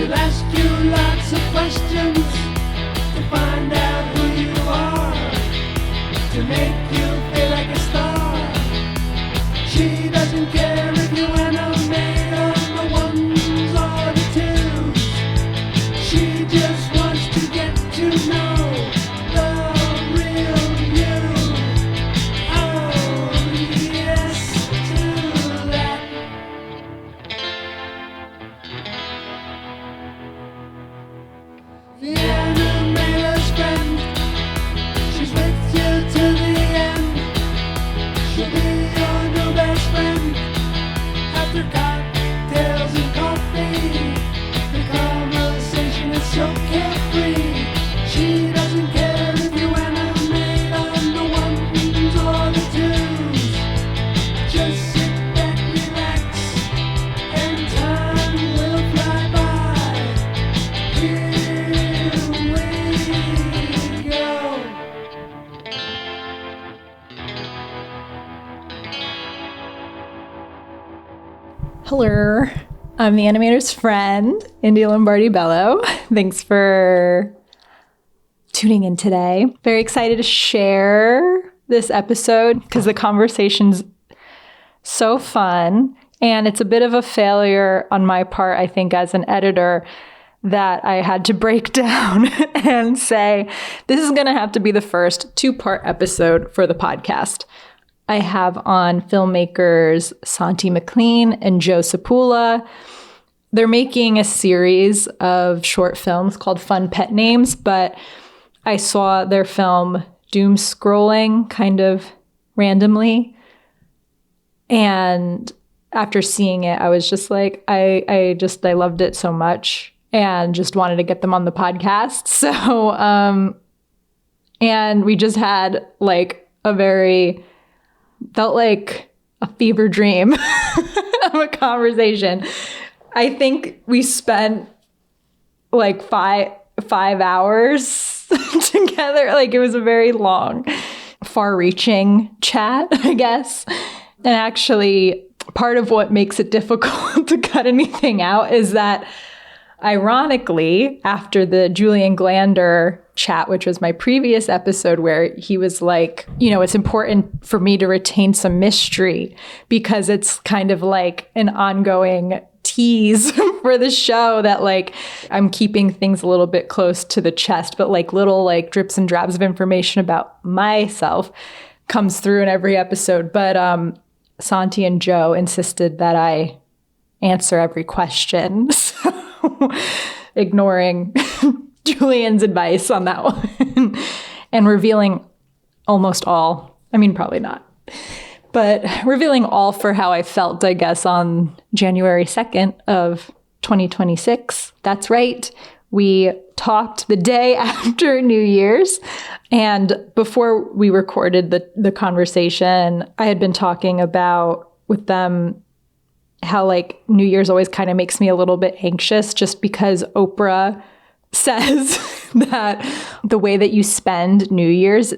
She'll ask you lots of questions to find out who you are, to make you feel like a star. She doesn't care if you animate on the ones or the twos. She just wants to get to know the real you. Oh, yes to that. The animator's friend, she's with you to the end. She'll be your new best friend. After cocktails and coffee, the conversation is so carefree. She doesn't care if you animate on the ones or the twos. Just sit back, relax, and time will fly by. Here we go. Hello, I'm the animator's friend, India Lombardi-Bello. Thanks for tuning in today. Very excited to share this episode because the conversation's so fun, and it's a bit of a failure on my part, I think, as an editor, that I had to break down and say, this is going to have to be the first 2-part episode for the podcast. I have on filmmakers Santi MacLean and Zappulla. They're making a series of short films called Fun Pet Names, but I saw their film Doom Scrolling kind of randomly. And after seeing it, I was just like, I loved it so much and just wanted to get them on the podcast. So, and we just had like felt like a fever dream of a conversation. I think we spent like five hours together. Like it was a very long, far-reaching chat, I guess. And actually, part of what makes it difficult to cut anything out is that, ironically, after the Julian Glander chat, which was my previous episode, where he was like, you know, it's important for me to retain some mystery because it's kind of like an ongoing tease for the show that like I'm keeping things a little bit close to the chest, but like little like drips and drabs of information about myself comes through in every episode. But Santi and Joe insisted that I answer every question. So ignoring Julian's advice on that one and revealing almost all, I mean, probably not, but revealing all for how I felt, I guess, on January 2nd of 2026. That's right. We talked the day after New Year's. And before we recorded the conversation, I had been talking about with them how like New Year's always kind of makes me a little bit anxious just because Oprah says that the way that you spend New Year's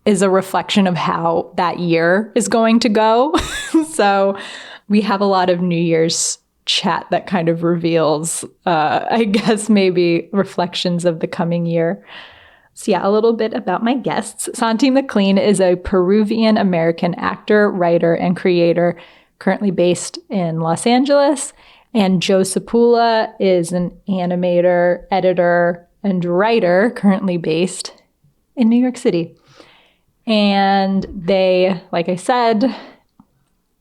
is a reflection of how that year is going to go. So we have a lot of New Year's chat that kind of reveals, I guess, maybe reflections of the coming year. So yeah, a little bit about my guests. Santi MacLean is a Peruvian-American actor, writer, and creator currently based in Los Angeles. And Zappulla is an animator, editor, and writer currently based in New York City. And they, like I said,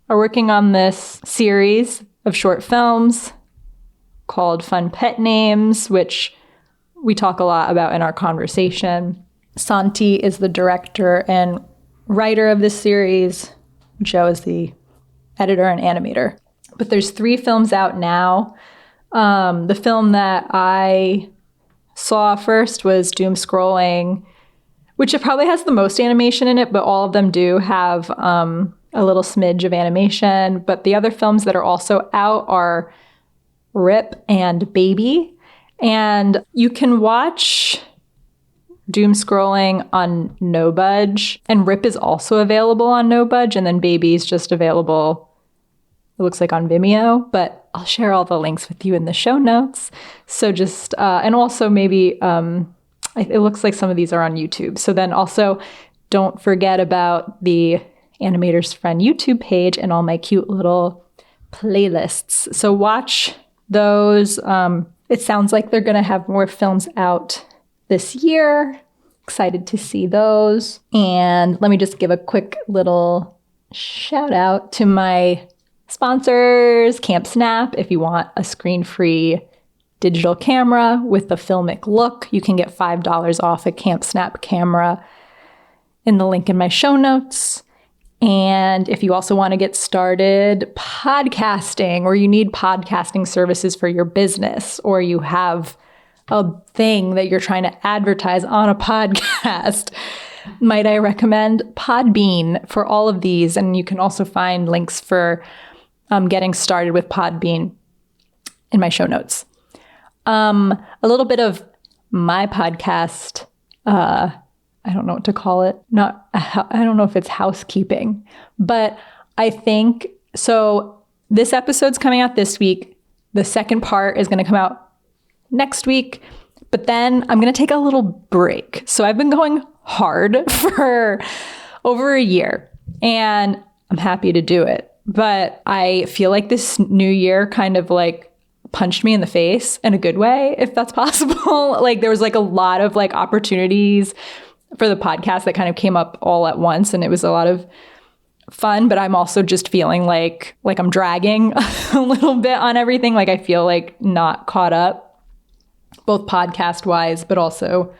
are working on this series of short films called Fun Pet Names, which we talk a lot about in our conversation. Santi is the director and writer of this series. Joe is the editor and animator. But there's 3 films out now. The film that I saw first was Doom Scrolling, which it probably has the most animation in it, but all of them do have a little smidge of animation. But the other films that are also out are Rip and Baby. And you can watch Doom Scrolling on No Budge, and Rip is also available on No Budge, and then Baby is just available, it looks like, on Vimeo. But I'll share all the links with you in the show notes. So just, and also maybe, it looks like some of these are on YouTube. So then also don't forget about the Animator's Friend YouTube page and all my cute little playlists. So watch those. It sounds like they're going to have more films out this year. Excited to see those. And let me just give a quick little shout out to my sponsors, Camp Snap. If you want a screen-free digital camera with the filmic look, you can get $5 off a Camp Snap camera in the link in my show notes. And if you also want to get started podcasting, or you need podcasting services for your business, or you have a thing that you're trying to advertise on a podcast, might I recommend Podbean for all of these. And you can also find links for getting started with Podbean in my show notes. A little bit of my podcast, I don't know what to call it. I don't know if it's housekeeping, but I think, so this episode's coming out this week. The second part is going to come out next week, but then I'm going to take a little break. So I've been going hard for over a year and I'm happy to do it. But I feel like this new year kind of like punched me in the face in a good way, if that's possible. Like there was like a lot of like opportunities for the podcast that kind of came up all at once, and it was a lot of fun, but I'm also just feeling like I'm dragging a little bit on everything. Like I feel like not caught up, both podcast wise, but also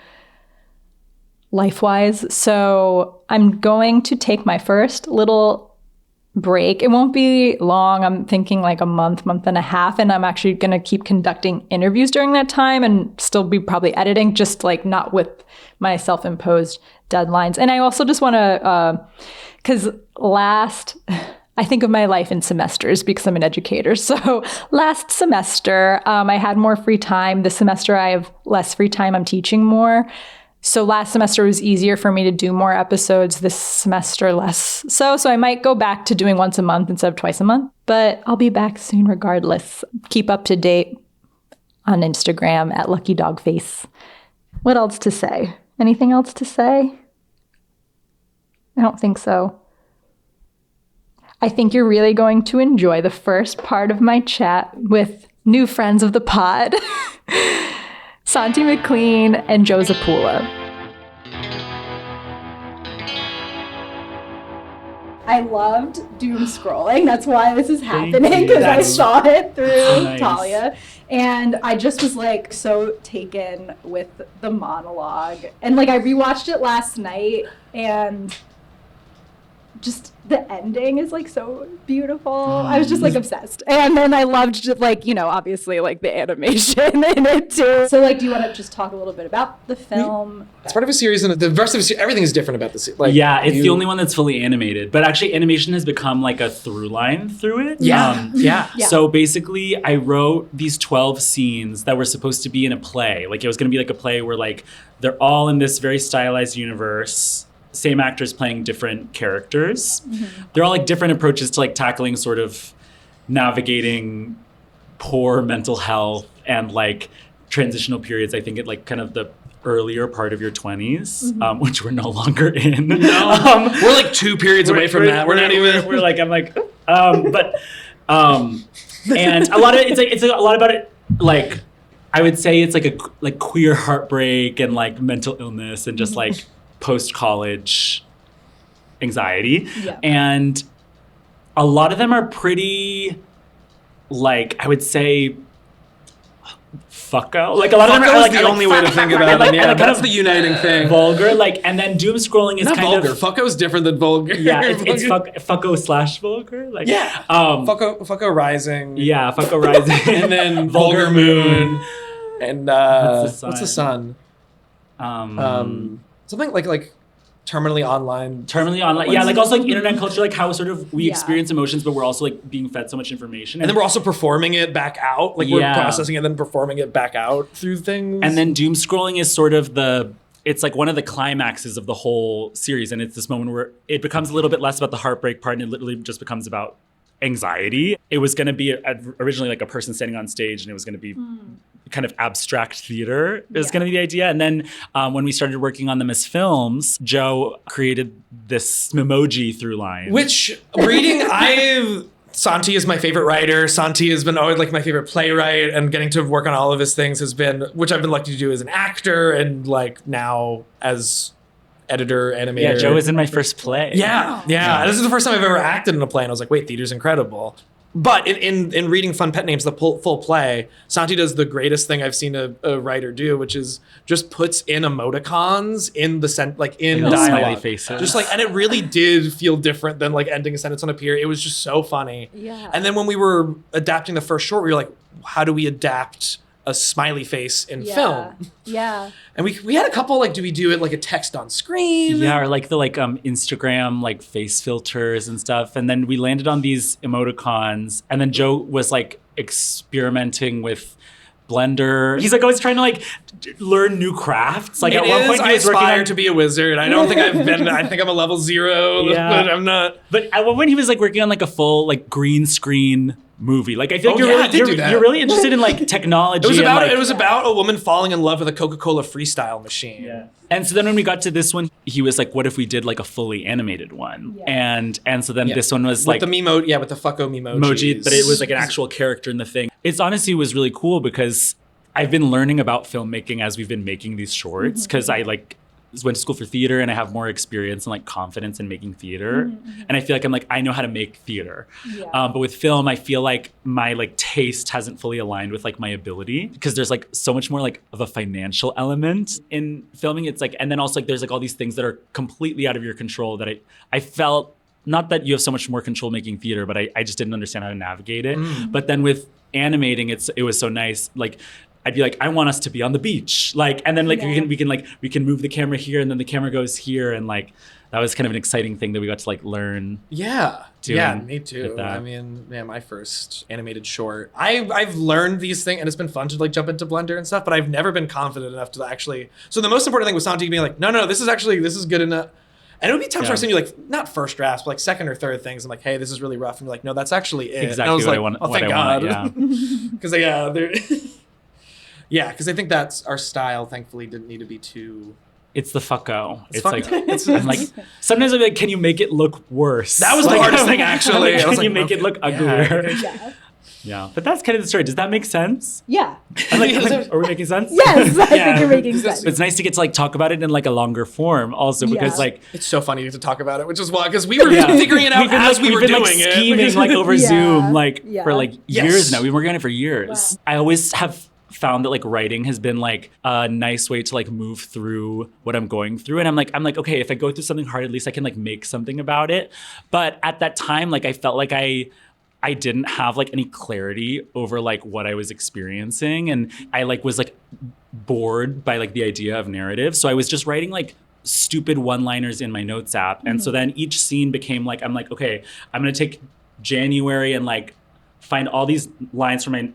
life wise. So I'm going to take my first little break. It won't be long. I'm thinking like a month and a half. And I'm actually going to keep conducting interviews during that time and still be probably editing, just like not with my self-imposed deadlines. And I also just want to, because I think of my life in semesters because I'm an educator. So last semester, I had more free time. This semester, I have less free time. I'm teaching more. So last semester was easier for me to do more episodes. This semester, less so. So I might go back to doing once a month instead of twice a month. But I'll be back soon regardless. Keep up to date on Instagram at Lucky Dog Face. What else to say? Anything else to say? I don't think so. I think you're really going to enjoy the first part of my chat with new friends of the pod, Santi MacLean and Joe Zappulla. I loved doom scrolling. That's why this is happening, because I saw it through Talia. And I just was like so taken with the monologue. And like I rewatched it last night, and just the ending is like so beautiful. I was just like obsessed. And then I loved just like, you know, obviously like the animation in it too. So like, do you want to just talk a little bit about the film? It's part of a series, and the rest of the series, everything is different about the series. Like, yeah, it's the only one that's fully animated. But actually animation has become like a through line through it. Yeah. So basically I wrote these 12 scenes that were supposed to be in a play. Like it was going to be like a play where like they're all in this very stylized universe, same actors playing different characters. Mm-hmm. They're all like different approaches to like tackling sort of navigating poor mental health and like transitional periods. I think at like kind of the earlier part of your 20s, Mm-hmm. Which we're no longer in. No, we're like 2 periods away from that. We're not even. We're like, I'm like, and a lot of it's a lot about it. Like, I would say it's like a like queer heartbreak and like mental illness and just like post-college anxiety. Yeah. And a lot of them are pretty, like, I would say, fucko. Like a lot of them are like the only way to think about it. Yeah, that's the uniting thing. Vulgar, like, and then doom scrolling is not kind vulgar. of Fucko's different than vulgar. Yeah, it's fucko / vulgar. Like, yeah. Fucko Rising. Yeah, fucko Rising, and then Vulgar Moon, and what's the sun? Something like terminally online. Yeah, like also like internet culture, like how sort of we experience emotions, but we're also like being fed so much information. And then we're also performing it back out. Like we're processing it and then performing it back out through things. And then doom scrolling is sort of it's like one of the climaxes of the whole series. And it's this moment where it becomes a little bit less about the heartbreak part and it literally just becomes about anxiety. It was going to be originally like a person standing on stage, and it was going to be kind of abstract theater is going to be the idea. And then when we started working on them as films, Joe created this emoji through line. Which Santi is my favorite writer. Santi has been always like my favorite playwright, and getting to work on all of his things has been, which I've been lucky to do as an actor and like now as editor, animator. Yeah, Joe was in my first play. Yeah. This is the first time I've ever acted in a play, and I was like, wait, theater's incredible. But in reading Fun Pet Names, the full play, Santi does the greatest thing I've seen a writer do, which is just puts in emoticons in in dialogue. Smiley faces. Just like, and it really did feel different than like ending a sentence on a pier. It was just so funny. Yeah. And then when we were adapting the first short, we were like, how do we adapt a smiley face in film? Yeah. And we had a couple, like, do we do it like a text on screen? Yeah, or like the Instagram like face filters and stuff. And then we landed on these emoticons, and then Joe was like experimenting with Blender. He's like always trying to like learn new crafts. Like at one point he was working on to be a wizard. I don't think I've been. I think I'm a level 0. Yeah. But I'm not. But at one point he was like working on like a full like green screen movie. Like I feel like you're really interested in like technology. It was about a woman falling in love with a Coca-Cola freestyle machine. Yeah. And so then when we got to this one, he was like, what if we did like a fully animated one? Yeah. And so then this one was with like the Mimo, with the fucko Mimojis. But it was like an actual character in the thing. It's honestly was really cool because I've been learning about filmmaking as we've been making these shorts, because I like went to school for theater and I have more experience and like confidence in making theater. And I feel like I know how to make theater. Yeah. But with film, I feel like my like taste hasn't fully aligned with like my ability, because there's like so much more like of a financial element in filming. It's like, and then also like there's like all these things that are completely out of your control that I felt, not that you have so much more control making theater, but I just didn't understand how to navigate it. But then with animating, it was so nice. Like I'd be like, I want us to be on the beach, like, and then like we can move the camera here, and then the camera goes here, and like that was kind of an exciting thing that we got to like learn. Yeah, me too. I mean, my first animated short. I've learned these things, and it's been fun to like jump into Blender and stuff, but I've never been confident enough to actually. So the most important thing was Santi being like, no, this is good enough. And it would be times where I send you like not first drafts, but like second or third things. I'm like, hey, this is really rough, and you're like, no, that's actually it. Exactly and I was what like, I want. Oh, thank God. Because they're. because I think that's our style. Thankfully, didn't need to be too. It's the fucko. It's fucko. I'm like sometimes I'm like, can you make it look worse? That was the hardest thing actually. Can you make it look uglier? Yeah. Yeah, but that's kind of the story. Does that make sense? Yeah. Are we making sense? Yes, I think you're making sense. It's nice to get to like talk about it in like a longer form also, because like it's so funny to talk about it, which is why, because we were figuring it out as we were doing like, it. Scheming like over Zoom for like years now. We've been working on it for years. Wow. I always have found that like writing has been like a nice way to like move through what I'm going through. And I'm like, okay, if I go through something hard, at least I can like make something about it. But at that time, like I felt like I didn't have like any clarity over like what I was experiencing. And I like was like bored by like the idea of narrative. So I was just writing like stupid one-liners in my notes app. And so then each scene became like, I'm like, okay, I'm going to take January and like find all these lines from my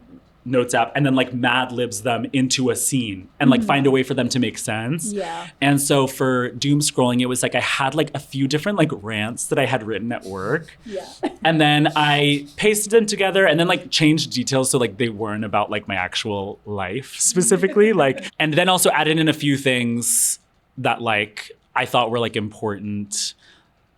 notes app and then like Mad Libs them into a scene and like find a way for them to make sense. Yeah. And so for doom scrolling, it was like I had like a few different like rants that I had written at work. Yeah. And then I pasted them together and then like changed details so like they weren't about like my actual life specifically. Like, and then also added in a few things that like I thought were like important,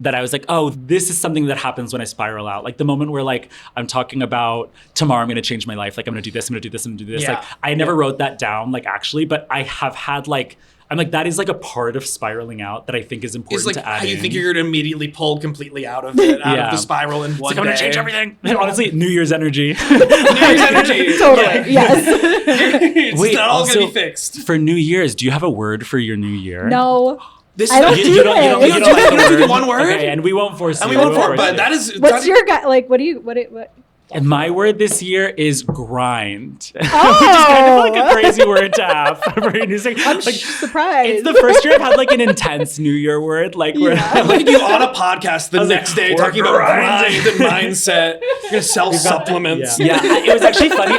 that I was like, oh, this is something that happens when I spiral out. Like the moment where like I'm talking about tomorrow I'm going to change my life. Like I'm going to do this, I'm going to do this, I'm going to do this. Yeah. Like I never wrote that down like actually, but I have had like, I'm like, that is like a part of spiraling out that I think is important it's like to add how you in. think you're going to immediately pull completely out of it, out of the spiral in one I'm going to change everything. Honestly, New Year's energy. New Year's energy. Totally. Yes. It's Wait, not all going to also, be fixed. For New Year's, do you have a word for your new year? No. I don't do it. You don't do one word? Okay, and we won't force And you. we won't force, but that is. What's your guy? Like, what do you? What? And my word this year is grind, Oh. which is kind of like a crazy word to have for your new year. I'm Like, surprised. it's the first year I've had like an intense New Year word, like where Look at you on a podcast the was next like, day we're talking about grinding. grind and mindset. You're gonna sell supplements. Yeah, it was actually funny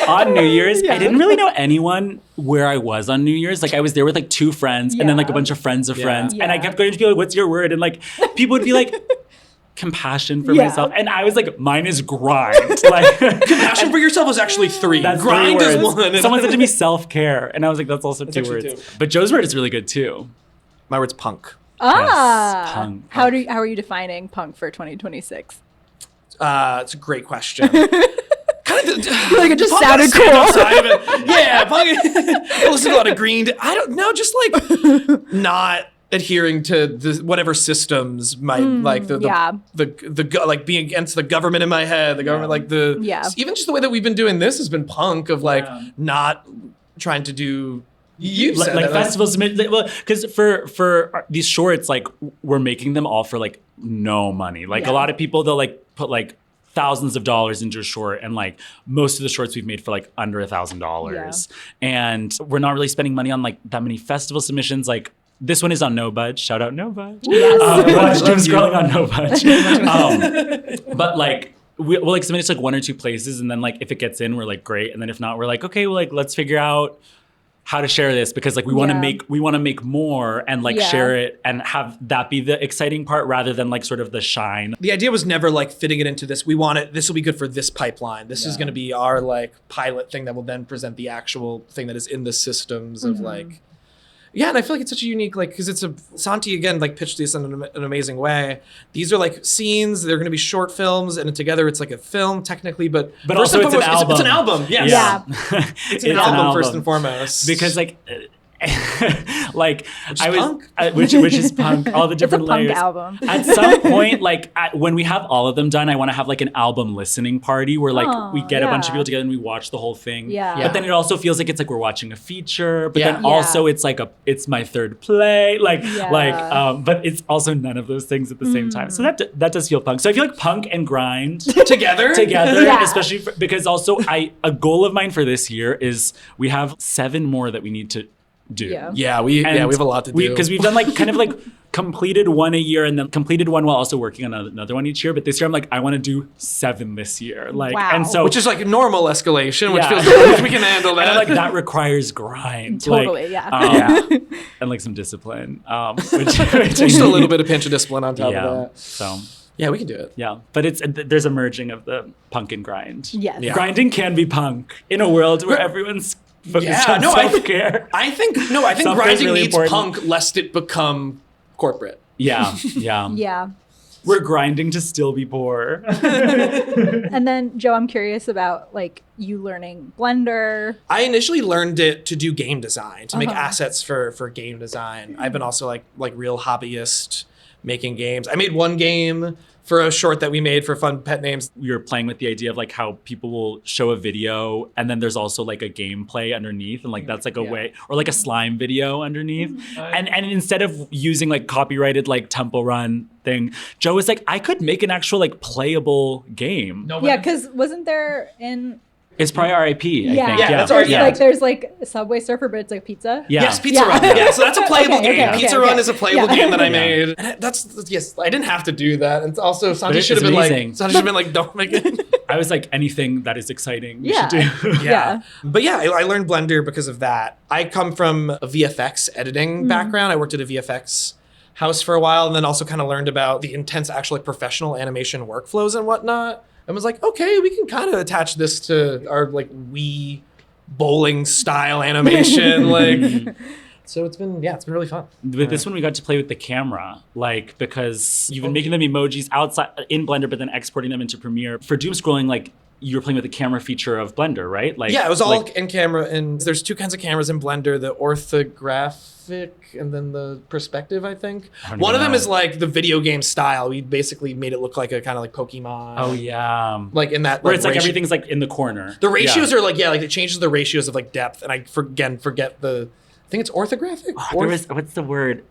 on New Year's. I didn't really know anyone where I was on New Year's. Like I was there with like two friends and then like a bunch of friends of friends, and I kept going to people like, "What's your word?" And like people would be like, compassion for Yeah. myself. And I was like, mine is grind. Like Compassion for yourself was actually 3. that's Grind 3 is words. 1. Someone said to me self-care. And I was like, that's also 2 actually words. 2. But Joe's word is really good too. My word's punk. Ah, punk. how are you defining punk for 2026? It's a great question. Kind of Like it just punk sounded gotta stand cool. outside of it. Yeah, punk. I listen to a lot of Green. I don't know, just like not adhering to the whatever systems might like like being against the government in my head. The government like the even just the way that we've been doing this has been punk of like not trying to do. You said like that, festivals, well, because for these shorts, like we're making them all for like no money. Like a lot of people, they'll like put like thousands of dollars into a short, and like most of the shorts we've made for like under $1,000, and we're not really spending money on like that many festival submissions. Like this one is on No Budge. Shout out No Budge. Yes. I'm scrolling on No Budge. But like. We'll like submit it to like 1 or 2 places, and then like if it gets in, we're like great, and then if not, we're like okay, well like let's figure out how to share this, because like we want to make more and like share it and have that be the exciting part rather than like sort of the shine. The idea was never like fitting it into this. We want it. This will be good for this pipeline. This is going to be our like pilot thing that will then present the actual thing that is in the systems of like. Yeah, and I feel like it's such a unique, like, because it's Santi, again, like, pitched this in an amazing way. These are, like, scenes. They're going to be short films, and together it's, like, a film, technically, but also it's an album. It's an album, yes. Yeah. It's an album, first and foremost. Because, like... like which which is punk, all the different It's a punk layers. album. At some point, like when we have all of them done, I want to have like an album listening party where like we get a bunch of people together and we watch the whole thing. But then it also feels like it's like we're watching a feature. But then also it's like it's my third play. But it's also none of those things at the same time. So that does feel punk. So I feel like punk and grind together, especially because also a goal of mine for this year is we have 7 more that we need to do. We have a lot to do. Because we've done like kind of like completed 1 a year and then completed 1 while also working on another one each year. But this year I'm like, I want to do 7 this year. Like, and so which is like normal escalation, which feels like we can handle that. And I'm like, that requires grind. Totally, and like some discipline. Which just a little bit of pinch of discipline on top of that. So yeah, we can do it. Yeah, but there's a merging of the punk and grind. Yes. Yeah. Grinding can be punk in a world where everyone's focused on self-care. I think grinding really needs punk lest it become corporate. Yeah. We're grinding to still be poor. And then, Joe, I'm curious about like you learning Blender. I initially learned it to do game design, to make assets for game design. I've been also like real hobbyist making games. I made one game for a short that we made for Fun Pet Names. We were playing with the idea of like how people will show a video and then there's also like a gameplay underneath, and like that's like a way, or like a slime video underneath. And instead of using like copyrighted like Temple Run thing, Joe was like, I could make an actual like playable game. Yeah, because wasn't there in... It's probably RIP, I think. Yeah, that's there's RIP. like there's like a Subway Surfer, but it's like pizza. Yeah. Yes, Pizza Run. Yeah, so that's a playable game. Pizza Run is a playable game that I made. And yes, I didn't have to do that. And also, Santi should have been like, don't make it. I was like, anything that is exciting, we should do. But yeah, I learned Blender because of that. I come from a VFX editing background. I worked at a VFX house for a while, and then also kind of learned about the intense, actual like professional animation workflows and whatnot. And was like, okay, we can kind of attach this to our like Wii bowling style animation. Like, so it's been really fun. With this one, we got to play with the camera, like, because you've been making them emojis outside in Blender, but then exporting them into Premiere. For doom scrolling, like, you were playing with the camera feature of Blender, right? Like, yeah, it was all in camera, and there's 2 kinds of cameras in Blender: the orthographic and then the perspective. I think one of them is like the video game style. We basically made it look like a kind of like Pokemon. Oh yeah, like in that where it's like everything's like in the corner. The ratios are like like it changes the ratios of like depth, and I forget the. I think it's orthographic. What's the word?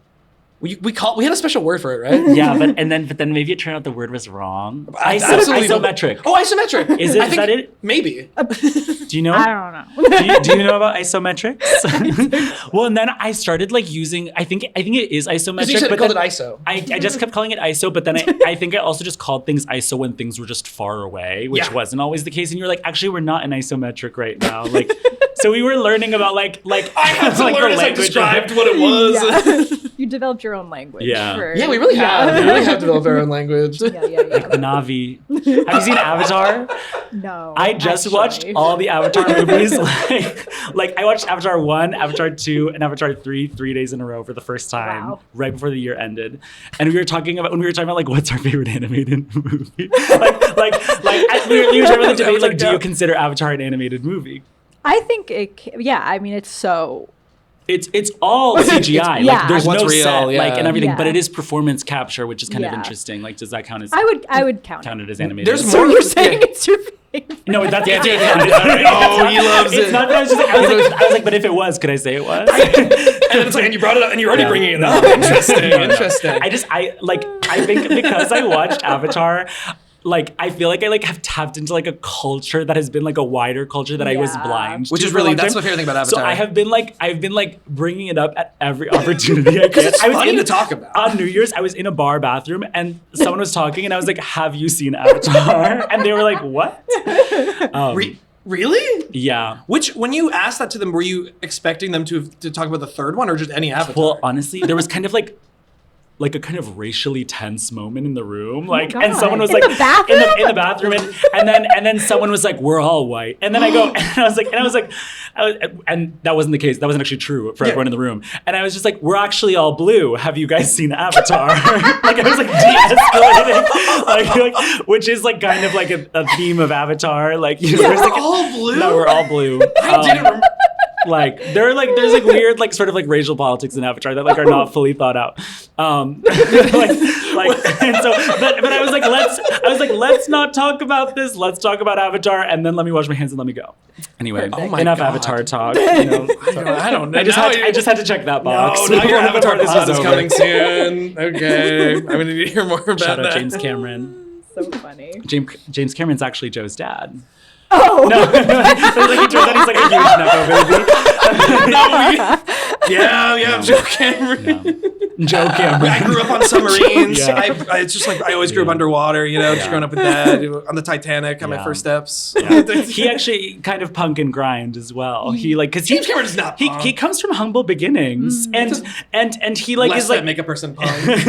We had a special word for it, right? Yeah, but then maybe it turned out the word was wrong. Isometric. Oh, isometric. Is that it? Maybe. Do you know? I don't know. do you know about isometrics? Well, and then I started like using. I think it is isometric. You said but called it ISO. I just kept calling it ISO, but then I think I also just called things ISO when things were just far away, which wasn't always the case. And you're like, actually, we're not in isometric right now. Like, So we were learning about like I had to like, learn the as I language. described what it was. Yeah. You developed your own language. Yeah. Yeah, we really have. We really have developed our own language. Yeah. The Navi. Have you seen Avatar? No. I just watched all the Avatar movies. Like I watched Avatar 1, Avatar 2, and Avatar 3 days in a row for the first time, Wow. right before the year ended. And we were talking about like what's our favorite animated movie? we were talking about the debate, like, do you consider Avatar an animated movie? I think I mean, it's so. It's all CGI. Yeah. Like there's What's no real, set, yeah. like and everything, Yeah. but it is performance capture, which is kind of Yeah. interesting. Like, does that count as I would count counted it. as animated? There's So more. you're saying it's your favorite? No, that's Oh, he loves It's it. not that I was like, but if it was, could I say it was? And it's like, and you brought it up, and you're already bringing it up. Interesting. No. Interesting. I think because I watched Avatar, like I feel like I have tapped into like a culture that has been like a wider culture that I was Yeah. Which blind to is for a really, long that's time. my favorite thing about So Avatar. I've been like bringing it up at every opportunity I get. It's I was funny in, to talk about. On New Year's, I was in a bar bathroom and someone was talking and I was like, "Have you seen Avatar?" And they were like, "What?" Really? Yeah. When you asked that to them, were you expecting them to talk about the third one or just any Avatar? Well, honestly, there was kind of like a kind of racially tense moment in the room, like, God. and someone was In like the bathroom? in the bathroom, and then someone was like, "We're all white," and then I go, and that wasn't the case. That wasn't actually true for everyone in the room, and I was just like, "We're actually all blue. Have you guys seen Avatar?" Like I was like de-escalating, like which is like kind of like a theme of Avatar, like you know, Yeah, there's, we're like, all blue? No, we're all blue. I didn't remember. Like there's like weird like sort of like racial politics in Avatar that like are not fully thought out. And so but I was like let's not talk about this. Let's talk about Avatar and then let me wash my hands and let me go. Anyway, Oh my enough God. Avatar talk. You know, I don't know. I just had to check that box. No, now your before Avatar this pod was is over. coming soon. Okay. I'm going to need to hear more about Shout that. out James Cameron. So funny. James Cameron's actually Joe's dad. Oh. No, like he turns out he's like a huge nepo baby. Yeah, Joe Cameron. Joe Cameron. I grew up on submarines. Yeah. It's just like I always grew up underwater, you know, just growing up with dad on the Titanic on my Yeah. first steps. Yeah. He actually kind of punk and grind as well. He like because James Cameron is not punk. he comes from humble beginnings and he like Less is like that make a person punk.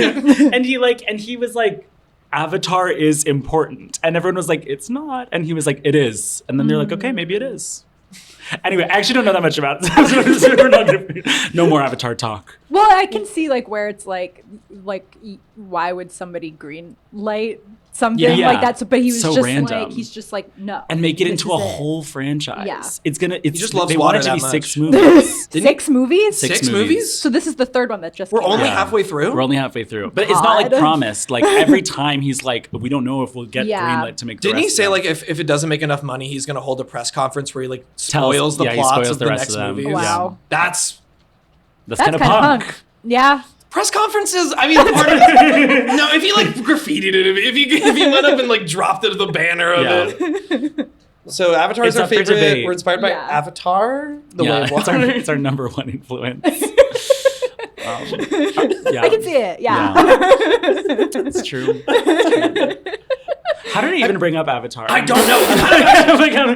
and he was like Avatar is important and everyone was like it's not and he was like it is and then they're like okay maybe it is. Anyway, I actually don't know that much about it. So we're not gonna, no more Avatar talk. Well, I can see like where it's like why would somebody green light something Yeah. like that? So, but he was So just random. like he's just like no, And make it this into a is it. whole franchise. Yeah. It's just loves they want water it to that be much. 6 movies. 6 movies. Six movies? So this is the third one that just We're came only out. halfway through? We're only halfway through. But it's not like God. promised. Like every time he's like, we don't know if we'll get Yeah. greenlit to make the Didn't he rest say of them. like if it doesn't make enough money, he's going to hold a press conference where he like Tells- spoils the yeah, he plots spoils of the the rest next of them. movies? Wow. That's That's That's kind of kind of punk. punk. Yeah. press conferences. I mean, part of no, if he like graffitied it, if he went up and like dropped it to the banner of Yeah. it. So Avatar is It's our up for favorite. debate. We're inspired by Yeah. Avatar, the way Yeah, of it's our, water. it's our number one influence. Yeah. I can see it. Yeah. It's true. How did I even bring up Avatar? I don't know.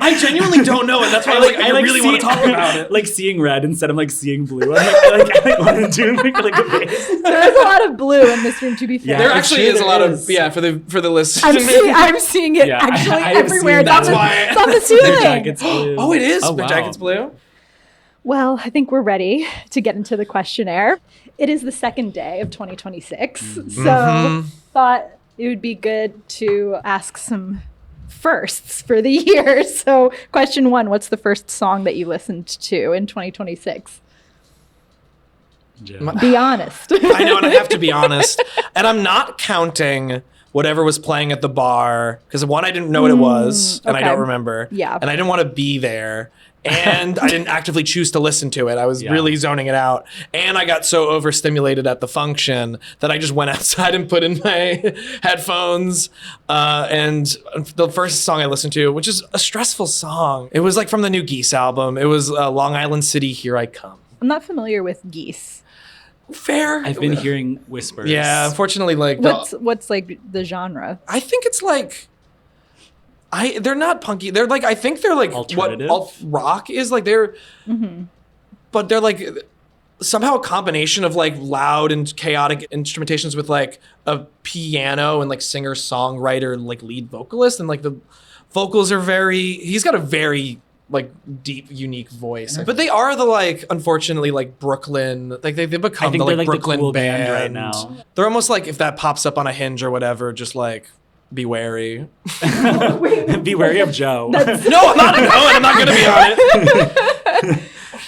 I genuinely don't know, and that's why I was like, I really want to talk about it. Like seeing red instead of like seeing blue. I want to do like a face. There's a lot of blue in this room, to be fair. Yeah. There I'm actually sure is a there lot is. of for the listeners. I'm seeing it Yeah, actually I have everywhere. seen that. It's on the- That's why- it's on the Their ceiling. jacket's blue. Oh, it is. Oh, My wow. jacket's blue. Well, I think we're ready to get into the questionnaire. It is the second day of 2026, so thought it would be good to ask some firsts for the year. So, question 1, what's the first song that you listened to in 2026? Yeah. Be honest. I know, and I have to be honest. And I'm not counting whatever was playing at the bar because one, I didn't know what it was, and I okay. don't remember. Yeah. And I didn't want to be there. And I didn't actively choose to listen to it. I was really zoning it out. And I got so overstimulated at the function that I just went outside and put in my headphones. And the first song I listened to, which is a stressful song, it was like from the new Geese album. It was Long Island City, Here I Come. I'm not familiar with Geese. Fair. I've been hearing whispers. Yeah, unfortunately, like What's like the genre? I think it's like They're not punky. They're like, I think they're like Alternative? what alt rock is like. They're, but they're like somehow a combination of like loud and chaotic instrumentations with like a piano and like singer songwriter like lead vocalist, and like the vocals are he's got a very like deep, unique voice. But they are the like, unfortunately, like Brooklyn, like they've become the like Brooklyn the cool band right now. They're almost like, if that pops up on a Hinge or whatever, just like be wary. Be wary of Joe. No, I'm not going. I'm not gonna be on it.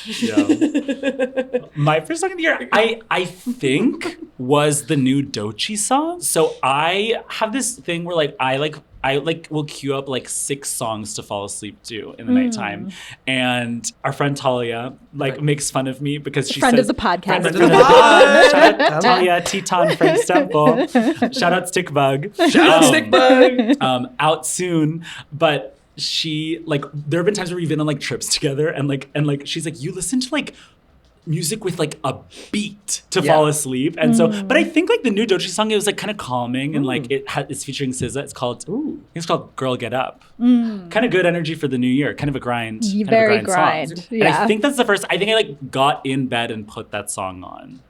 Yeah. My first song of the year, I think, was the new Doechii song. So I have this thing where like I will queue up like 6 songs to fall asleep to in the nighttime. And our friend Talia makes fun of me because she friend says, of the podcast. Friend of the pod. Shout out Talia, Teton, Frank Stemple. Shout out Stickbug. Shout out Stickbug. Out soon, but she like there have been times where we've been on like trips together and she's like, you listen to like music with like a beat to fall asleep, and so but I think like the new Doechii song, it was like kind of calming and like it's featuring SZA. It's called Girl Get Up. Kind of good energy for the new year, kind of a grind, Very grind. song. Yeah. And I think that's the first. I think I like got in bed and put that song on.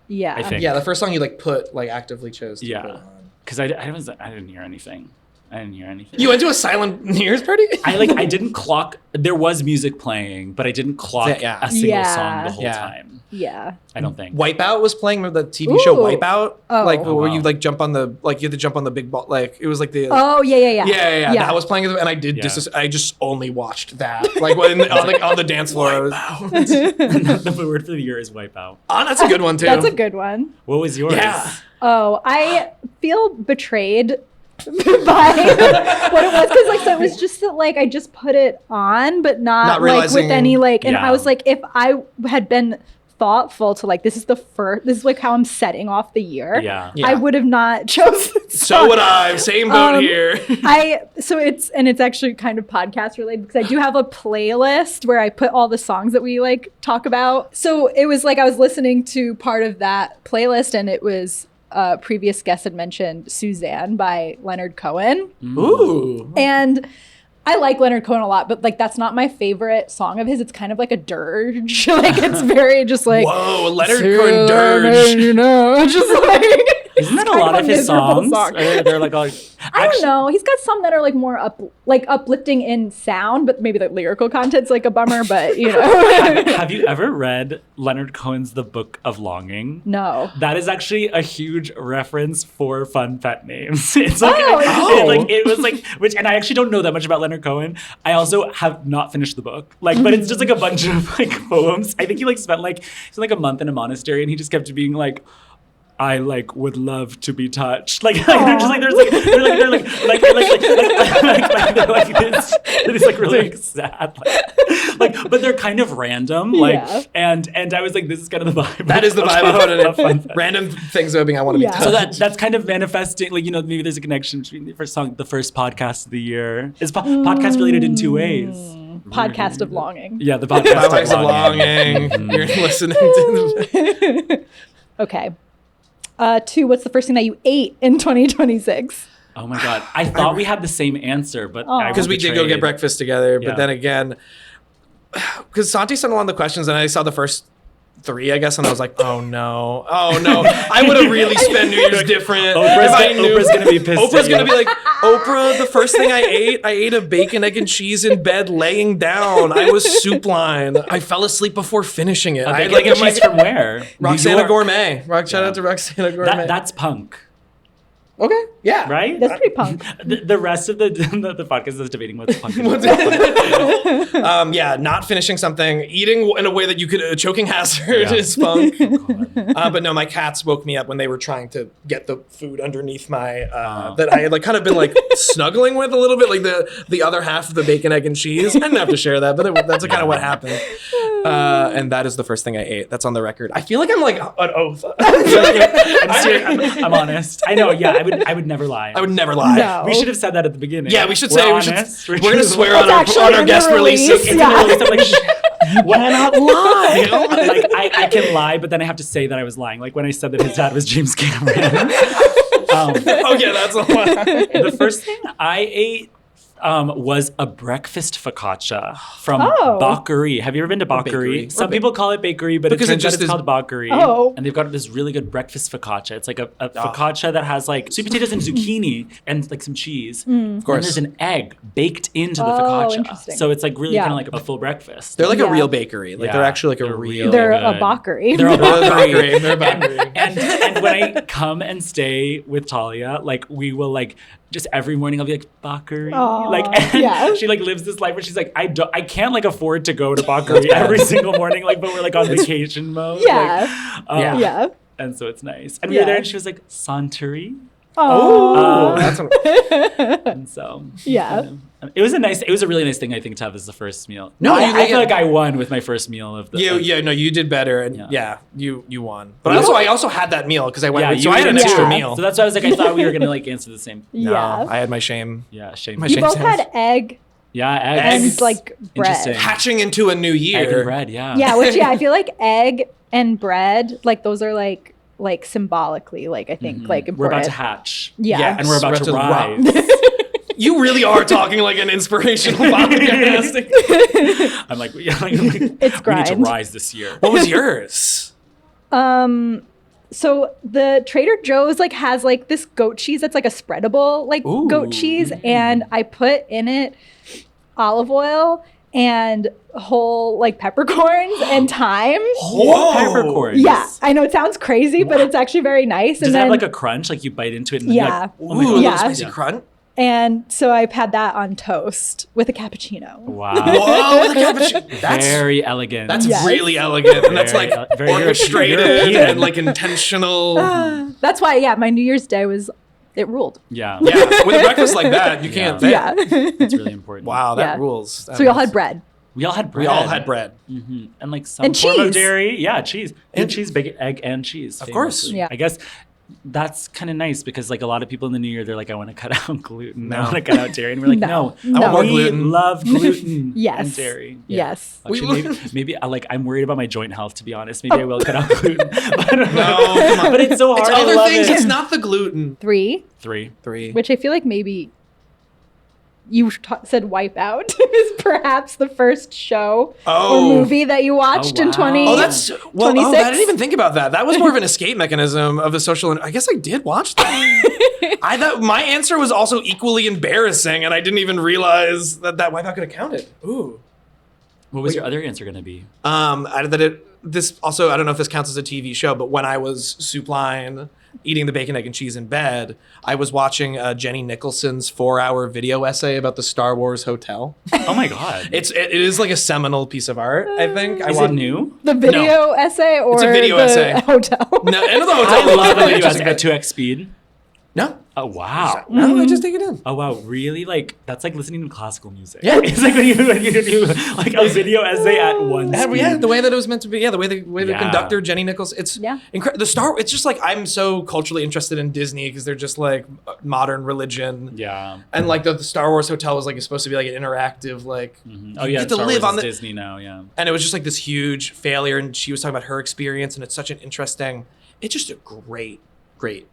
Yeah. I think. Yeah, the first song you like actively chose to put Yeah, on. because I didn't hear anything. You went to a silent New Year's party? I didn't clock. There was music playing, but I didn't clock a single song the whole time. Yeah. I don't think. Wipeout was playing. Remember the TV show Wipeout? Oh. Like where wow. you like jump on the you had to jump on the big ball. Like it was like the Oh yeah. yeah. That was playing, and I did I just only watched that like on the dance floor. The word for the year is Wipeout. Oh, that's a good one too. That's a good one. What was yours? Yeah. Oh, I feel betrayed by what it was, because like so it was just that like I just put it on, but not like realizing- with any like, and Yeah. I was like, if I had been thoughtful to like, this is like how I'm setting off the year. Yeah. I would have not chosen. So would I. Same boat here. It's actually kind of podcast related, because I do have a playlist where I put all the songs that we like talk about. So it was like I was listening to part of that playlist, and it was previous guest had mentioned Suzanne by Leonard Cohen. Ooh. And I like Leonard Cohen a lot, but like that's not my favorite song of his. It's kind of like a dirge. Like it's very just like, Whoa, Leonard Cohen dirge. You know, just like Isn't that a lot of his songs? They're like all, I don't know. He's got some that are like more uplifting in sound, but maybe the lyrical content's like a bummer. But you know, Have you ever read Leonard Cohen's The Book of Longing? no. That is actually a huge reference for fun pet names. It's like, it was like, which, and I actually don't know that much about Leonard Cohen. I also have not finished the book, like, but it's just like a bunch of like poems. I think he like spent like a month in a monastery, and he just kept being like, I like would love to be touched. Like they're just like they're it's like really sad. Like but they're kind of random. Like Yeah. and I was like, this is kind of the vibe. That is the vibe of fun. it. Random things that I want to be Yeah. touched. So that's kind of manifesting, like, you know, maybe there's a connection between the first song, the first podcast of the year. Is podcast related in 2 ways? Podcast of longing. Yeah, the podcast Podcast of longing. You're listening to Okay. 2, what's the first thing that you ate in 2026? Oh my God. I thought we had the same answer, but I was because we did go get betrayed. breakfast together, Yeah. but then again, because Santi sent along the questions, and I saw the first 3, I guess, and I was like, oh no, I would have really spent New Year's different. Oprah's gonna be pissed. Oprah's at gonna you. be like, Oprah, the first thing I ate a bacon, egg, and cheese in bed, laying down. I was soup line. I fell asleep before finishing it. A I bacon like and cheese from where? New Roxana York. Gourmet. Shout out to Roxana Gourmet. That's punk, okay, yeah, right? That's pretty punk. The rest of the podcast is debating what's punk. Yeah, not finishing something, eating in a way that you could, choking hazard is funk. But no, my cats woke me up when they were trying to get the food underneath my, that I had like kind of been like snuggling with a little bit, like the other half of the bacon, egg, and cheese. I didn't have to share that, but that's kind of what happened. And that is the first thing I ate. That's on the record. I feel like I'm like an oath. I'm honest. I know. Yeah, I would never lie. I would never lie. No. We should have said that at the beginning. Yeah, we should We're say honest. we're gonna swear It's on our actually in the guest release, release. yeah. I'm like, You cannot lie. like I can lie, but then I have to say that I was lying. Like when I said that his dad was James Cameron. Oh yeah, that's a lie. The first thing I ate, was a breakfast focaccia from Oh. Bakery. Have you ever been to bakery. Bakery? Some Or people call it bakery, but Because it it turns out just it's is- called Bakery. Oh. And they've got this really good breakfast focaccia. It's like a focaccia that has like sweet potatoes and zucchini and like some cheese. Of course. And there's an egg baked into the Oh, focaccia. interesting. So it's like really Yeah. kind of like a full breakfast. They're like a Yeah. real bakery. Like they're Yeah, actually like a they're real. really They're a good. bakery. They're a They're a bakery. bakery. They're a bakery. And when I come and stay with Talia, like we will like just every morning I'll be like Bakery. Aw, Like and yeah. she like lives this life where she's like I can't like afford to go to Bakery every single morning, like but we're like on vacation mode. Yeah. Like, Yeah. Yeah. And so it's nice. And we were Yeah. there and she was like Santori. Oh. That's what, And so Yeah. it was a really nice thing I think to have as the first meal. No, I, you I like feel it- like I won with my first meal of the you did better, and Yeah. you won. But I also had that meal because I went. Yeah, so I had an did extra too. meal. So that's why I was like I thought we were gonna like answer the same. No, Yeah. I had my shame. Yeah, shame. My You shame both stands. had egg Yeah, and eggs. like bread. Interesting. Hatching into a new year. Egg and bread, yeah. Yeah, which I feel like egg and bread, like those are like symbolically, like I think like important. We're about to hatch. Yeah. Yes. And we're about to We're about rise. You really are talking like an inspirational podcast. I'm like, yeah, It's we need to grind. rise this year. What was yours? So the Trader Joe's like has like this goat cheese that's like a spreadable like Ooh. goat cheese, and I put in it olive oil and whole like peppercorns and thyme. Whole peppercorns. Yeah, I know it sounds crazy, but it's actually very nice. Does and it then have like a crunch? Like you bite into it and Yeah. then you're like, oh my Ooh, God. a little Yeah. spicy crunch. and so I've had that on toast with a cappuccino. Wow. Whoa, the cappuccino. That's Very elegant. that's Yes. really elegant, and that's Very, like very orchestrated European. and like intentional. That's why, yeah, my New Year's Day it ruled. yeah. Yeah, with a breakfast like that, you can't. Yeah. It's really important. Wow, that Yeah. rules. So we all had bread. We all had bread. We all had bread. hmm And like some And form of cheese. dairy. Yeah, cheese. And And- cheese, bacon, egg, and cheese. Of course. famously. Yeah. I guess that's kind of nice because like a lot of people in the new year, they're like, I want to cut out gluten. I No. want to cut out dairy. And we're like, No. no. I want more We gluten. love gluten Yes. and dairy. Yes. Actually, maybe I'm worried about my joint health, to be honest. Maybe I will cut out gluten. But, No, come on. but it's so hard. It's I other love things. it. It's not the gluten. 3, 3. which I feel like maybe you said Wipeout is perhaps the first show Oh. or movie that you watched Oh, in wow. 20. Oh, that's well. Oh, 26? I didn't even think about that. That was more of an escape mechanism of the social. I guess I did watch that. I thought my answer was also equally embarrassing, and I didn't even realize that wipeout could have counted. Ooh. What was your other answer going to be? This also, I don't know if this counts as a TV show, but when I was soup line eating the bacon, egg, and cheese in bed, I was watching Jenny Nicholson's 4-hour video essay about the Star Wars hotel. Oh my God. It is like a seminal piece of art, I think. Is it new? The video essay or It's a video the essay. hotel? No, and the hotel. I was love a really video interesting. at 2x speed. No. Oh, wow. No, I just take it in. Oh wow, really? Like that's like listening to classical music. Yeah. It's like when you do like a video essay at one Yeah, speed. yeah, the way that it was meant to be. Yeah, the way the Yeah. conductor Jenny Nichols. It's Yeah. incredible. It's just like I'm so culturally interested in Disney because they're just like modern religion. Yeah. And like the Star Wars hotel was like it's supposed to be like an interactive like Oh you yeah, get to Star live Wars on is the Disney now. Yeah. and it was just like this huge failure and she was talking about her experience and it's such an interesting. It's just a great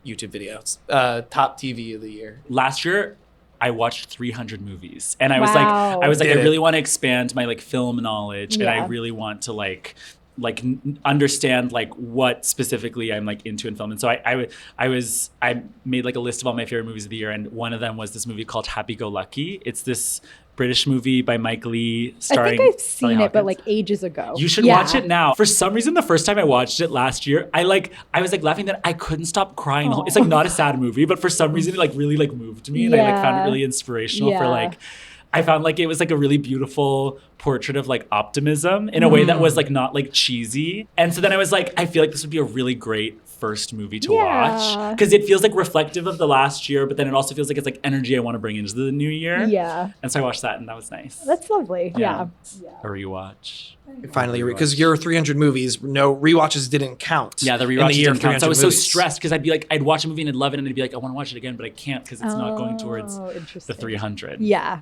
YouTube video. It's, top TV of the year. Last year, I watched 300 movies, and I Wow. was like, Did I it. really want to expand my like film knowledge, and I Yeah. really want to understand like what specifically I'm like into in film. And so I made like a list of all my favorite movies of the year, and one of them was this movie called Happy Go Lucky. It's this British movie by Mike Lee I starring. think I've Sally seen it, but Hawkins. like ages ago. You should Yeah. watch it now. For some reason, the first time I watched it last year, I was like laughing that I couldn't stop crying. Aw. It's like not a sad movie, but for some reason it like really like moved me, and I like found it Yeah. really inspirational for Yeah. like. I found like it was like a really beautiful portrait of like optimism in a way that was like not like cheesy. And so then I was like, I feel like this would be a really great first movie to watch Yeah. because it feels like reflective of the last year, but then it also feels like it's like energy I want to bring into the new year. Yeah. And so I watched that, and that was nice. That's lovely. Yeah. A rewatch. Finally, because your 300 movies, no rewatches didn't count. Yeah, the in rewatch year didn't count. So I was 300 so movies. stressed because I'd be like, I'd watch a movie and I'd love it, and I'd be like, I want to watch it again, but I can't because it's not going towards Oh, the interesting. 300. Yeah.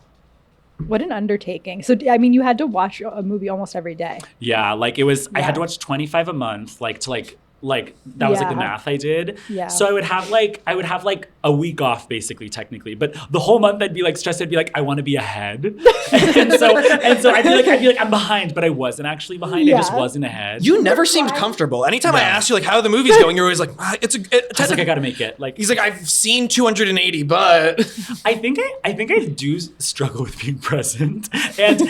What an undertaking. So, I mean, you had to watch a movie almost every day. Yeah, like it was. I had Yeah. to watch 25 a month, like to Like that was like the Yeah. math I did. Yeah. So I would have like a week off basically, technically. But the whole month I'd be like stressed. I'd be like, I want to be ahead. and so I'd be like, I'm behind, but I wasn't actually behind. I just Yeah. wasn't ahead. You never seemed comfortable. Anytime I No. asked you like how are the movies going, you're always like, I was like, I gotta make it. Like He's like, I've seen 280, but I think I do struggle with being present, and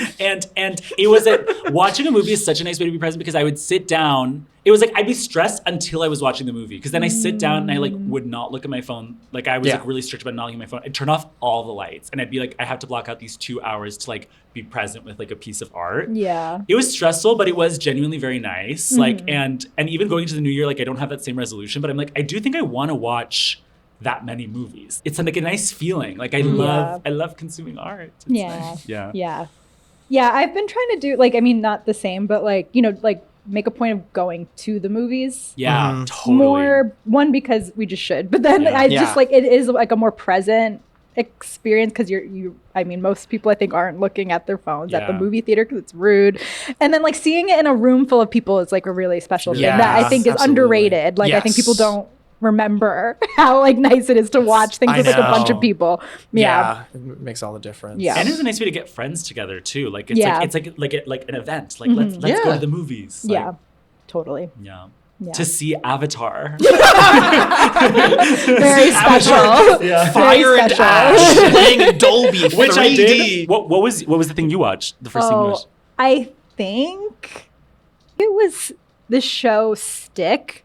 it was watching a movie is such a nice way to be present because I would sit down. It was like I'd be stressed until I was watching the movie because then I sit down and I like would not look at my phone. Like I was like really strict about not looking at my phone. I'd turn off all the lights and I'd be like, I have to block out these 2 hours to like be present with like a piece of art. Yeah. It was stressful, but it was genuinely very nice. Like and even going to the new year, like I don't have that same resolution, but I'm like I do think I want to watch that many movies. It's like a nice feeling. Like I love consuming art. It's nice. Yeah. I've been trying to do like, I mean, not the same, but like, you know, like make a point of going to the movies. Yeah, totally. More one because we just should, but then I just like it is like a more present experience because I mean, most people I think aren't looking at their phones at the movie theater because it's rude, and then like seeing it in a room full of people is like a really special thing that I think is underrated. Like I think people don't remember how like nice it is to watch things with like a bunch of people. Yeah. It makes all the difference. Yeah. And it's a nice way to get friends together too. Like it's like an event. Like let's go to the movies. Like, Yeah. Totally. Yeah. Yeah. To see Avatar. Very special. Yeah. Fire and ash playing in Dolby 3D. Which I did. What was the thing you watched? The first thing you watched? I think it was the show Stick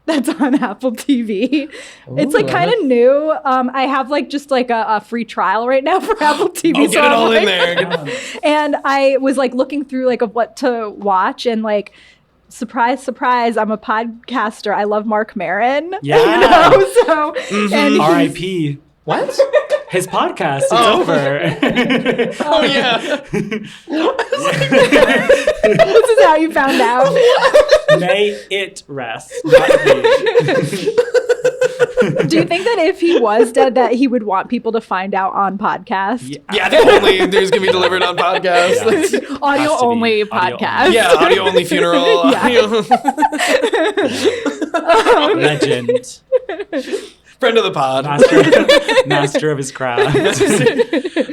that's on Apple TV. It's like kind of new. I have like just like a free trial right now for Apple TV. Oh, get it all in like- there. And I was like looking through like of what to watch and like surprise, surprise, I'm a podcaster. I love Mark Maron. Yeah. You know? So and he's- R.I.P. What? His podcast is over. Oh, yeah. this is how you found out. May it rest. Not me. Do you think that if he was dead that he would want people to find out on podcast? Yeah, I think only there's going to be delivered on podcasts. Yeah. Audio Has to be only audio podcast. only. Yeah, audio only funeral. Audio. Legend. Friend of the pod. Master of his craft.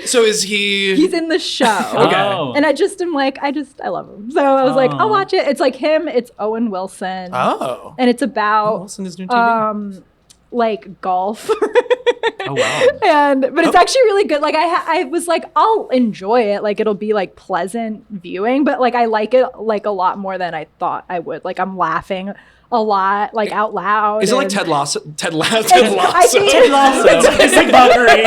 So is he... He's in the show. Okay. Oh. And I just am like, I love him. So I was like, I'll watch it. It's like him, it's Owen Wilson. Oh. And it's about Wilson is new TV. like golf. Oh wow. But it's actually really good. Like I was like, I'll enjoy it. Like it'll be like pleasant viewing, but like I like it like a lot more than I thought I would. Like I'm laughing a lot, like out loud. Is it like and- Ted Lasso? Ted Lasso. I think Ted Lasso. It's like Bakary.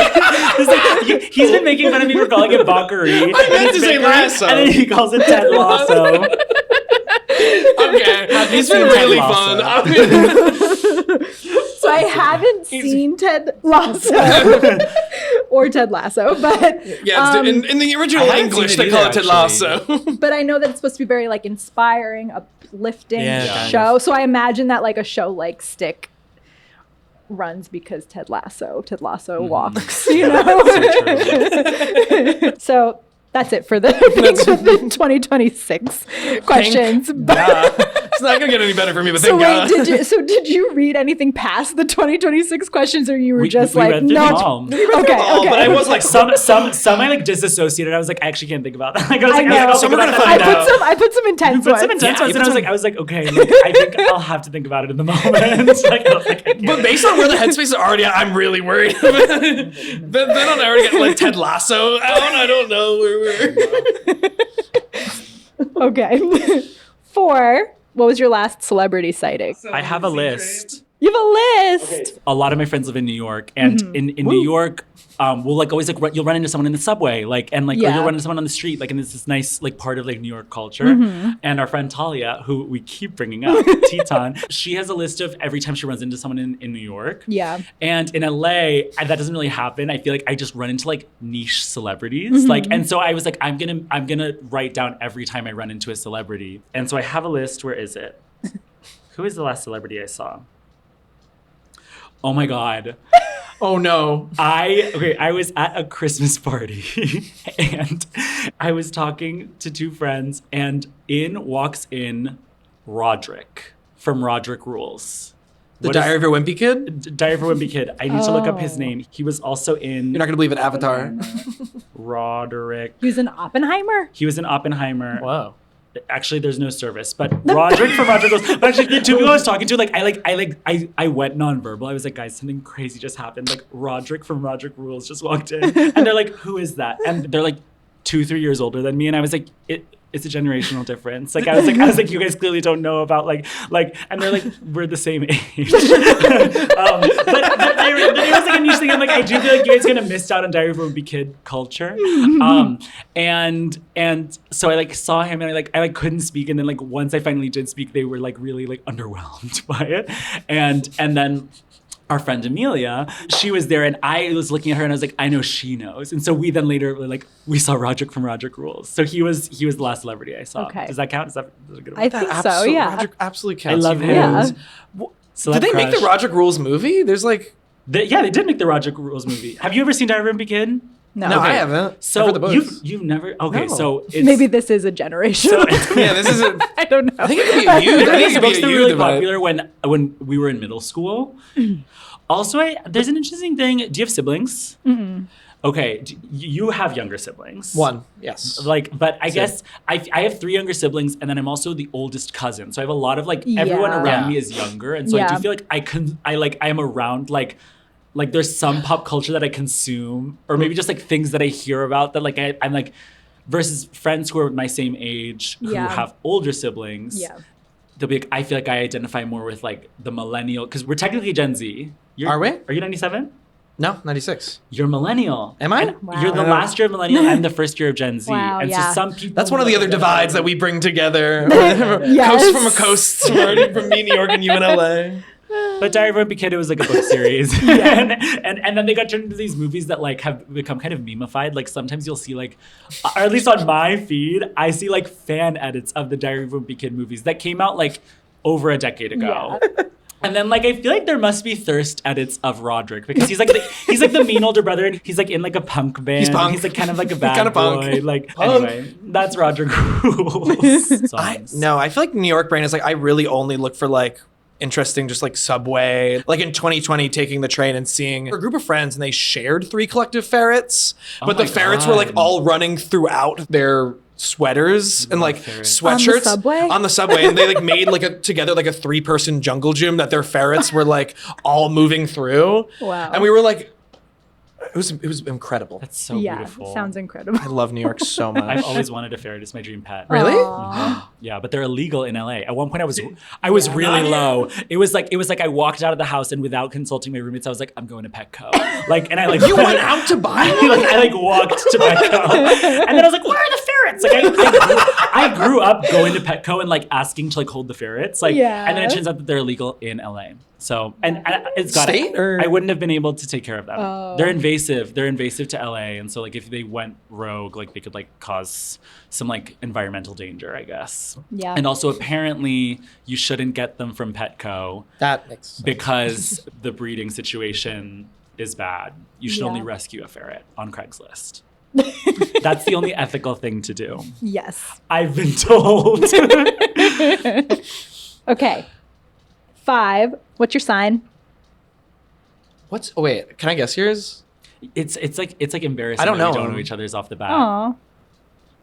It's like, he's been making fun of me for calling it Bakary. I meant to say Lasso. And then he calls it Ted Lasso. Okay. He's been Ted really Lasso. fun. So I haven't seen Ted Lasso or Ted Lasso, but Yeah, it's in the original I haven't English, seen it they call either, it Ted Lasso. but I know that it's supposed to be very like inspiring, uplifting Yeah, kind show. So I imagine that like a show like Stick runs because Ted Lasso walks, you know. So that's it for the 2026 questions. It's not gonna get any better for me, but So thank wait, God. did you read anything past the 2026 questions, or you were We just read like through them no? all. Okay, all, but I was like, Some I like disassociated. I was like, I actually can't think about that. Like, I was I like, know. I'll Some think we're about gonna that. find out. I put some intense But ones. some intense ones, you and put I was like, okay, like, I think I'll have to think about it in the moment. Like, I don't think I can. But based on where the headspace is already at, I'm really worried. then I'll never get like Ted Lasso out. I don't know where we're. Okay. 4. What was your last celebrity sighting? I have a list. You have a list. A lot of my friends live in New York, and in New York, we'll like always like you'll run into someone in the subway, like or you'll run into someone on the street, like, and it's this nice like part of like New York culture. And our friend Talia, who we keep bringing up, Teton, she has a list of every time she runs into someone in New York. Yeah. And in LA, that doesn't really happen. I feel like I just run into like niche celebrities, like, and so I was like, I'm gonna write down every time I run into a celebrity, and so I have a list. Where is it? Who is the last celebrity I saw? Oh my God. Oh no. I was at a Christmas party and I was talking to two friends, and in walks in Roderick from Roderick Rules. The What is- Diary of a Wimpy Kid? Diary of a Wimpy Kid. I need to look up his Oh. name. He was also in You're not gonna believe it, Avatar. Roderick. He was in Oppenheimer. He was in Oppenheimer. Wow. Actually, there's no service, but Roderick from Roderick Rules. But actually, the two people I was talking to, I went nonverbal. I was like, guys, something crazy just happened. Like Roderick from Roderick Rules just walked in, and they're like, who is that? And they're like 2-3 years older than me, and I was like, it's a generational difference. Like I was like, you guys clearly don't know about like, and they're like, we're the same age. But there was like a niche thing. I'm like, I do feel like you guys kind of missed out on Diary of a Wimpy Kid culture. And so I like saw him and I couldn't speak. And then like once I finally did speak, they were like really like underwhelmed by it. And then our friend Amelia, she was there and I was looking at her and I was like, I know she knows. And so we then later were like, we saw Roderick from Roderick Rules. So he was the last celebrity I saw. Okay. Does that count? Is that a good one? I think so. Yeah. Roderick absolutely I counts. love him. Yeah. Did they make the Roderick Rules movie? There's like... They did make the Roderick Rules movie. Have you ever seen Diary of a Wimpy Kid? No. No, I Okay. haven't. So I've read the books. you've never okay. No. So it's, Maybe this is a generation. Yeah, this is a... I don't know. I think it could be a youth. I think it these could books be that a were youth really divide. popular when we were in middle school. Also, there's an interesting thing. Do you have siblings? Okay, you have younger siblings. One, yes. But I Same. guess I have 3 younger siblings, and then I'm also the oldest cousin. So I have a lot of everyone Yeah. around Yeah. me is younger, and so I Yeah. do feel like I am around like there's some pop culture that I consume, or maybe just like things that I hear about that like I'm like versus friends who are my same age who Yeah. have older siblings. Yeah. They'll be like, I feel like I identify more with like the millennial because we're technically Gen Z. Are we? Are you 97? No, 96. You're millennial. Am I? And Wow. You're the last year of millennial and the first year of Gen Z. Wow, and yeah. so some people That's one of the other divides that we bring together. Yes. Coast from a coast, from me, New York, and you in LA. But Diary of a Wimpy Kid, it was like a book series. and then they got turned into these movies that like have become kind of memeified. Like sometimes you'll see like, or at least on my feed, I see like fan edits of the Diary of a Wimpy Kid movies that came out like over a decade ago. And then like I feel like there must be thirst edits of Roderick because he's like the mean older brother and he's like in like a punk band. He's punk. He's like kind of like a bad kinda punk. boy. Like Punk. anyway, that's Roderick Rules. No, I feel like New York brain is like, I really only look for like interesting, just like subway. Like in 2020, taking the train and seeing a group of friends and they shared 3 collective ferrets, but the my ferrets were like God. all running throughout their sweaters and like ferrets. sweatshirts subway? on the subway, and they like made like a 3-person jungle gym that their ferrets were like all moving through. Wow. And we were like, it was incredible. That's so Yeah. beautiful. Sounds incredible. I love New York so much. I've always wanted a ferret. It's my dream pet. Really? Aw. Yeah, but they're illegal in LA. At one point, I was really low. It was like I walked out of the house and without consulting my roommates, I was like, I'm going to Petco. You went out to buy one? I walked to Petco, and then I was like, where are the ferrets? Like I grew up going to Petco and like asking to like hold the ferrets. Like, Yeah. and then it turns out that they're illegal in LA. So and it's got State or- I wouldn't have been able to take care of them. Oh. They're invasive. They're invasive to LA, and so like if they went rogue, like they could like cause some like environmental danger, I guess. Yeah. And also apparently you shouldn't get them from Petco That makes sense. because the breeding situation is bad. You should Yeah. only rescue a ferret on Craigslist. That's the only ethical thing to do. Yes. I've been told. Okay. 5. What's your sign? Oh wait, can I guess yours? it's like embarrassing. I don't that we know. don't know each other's off the bat. Aw.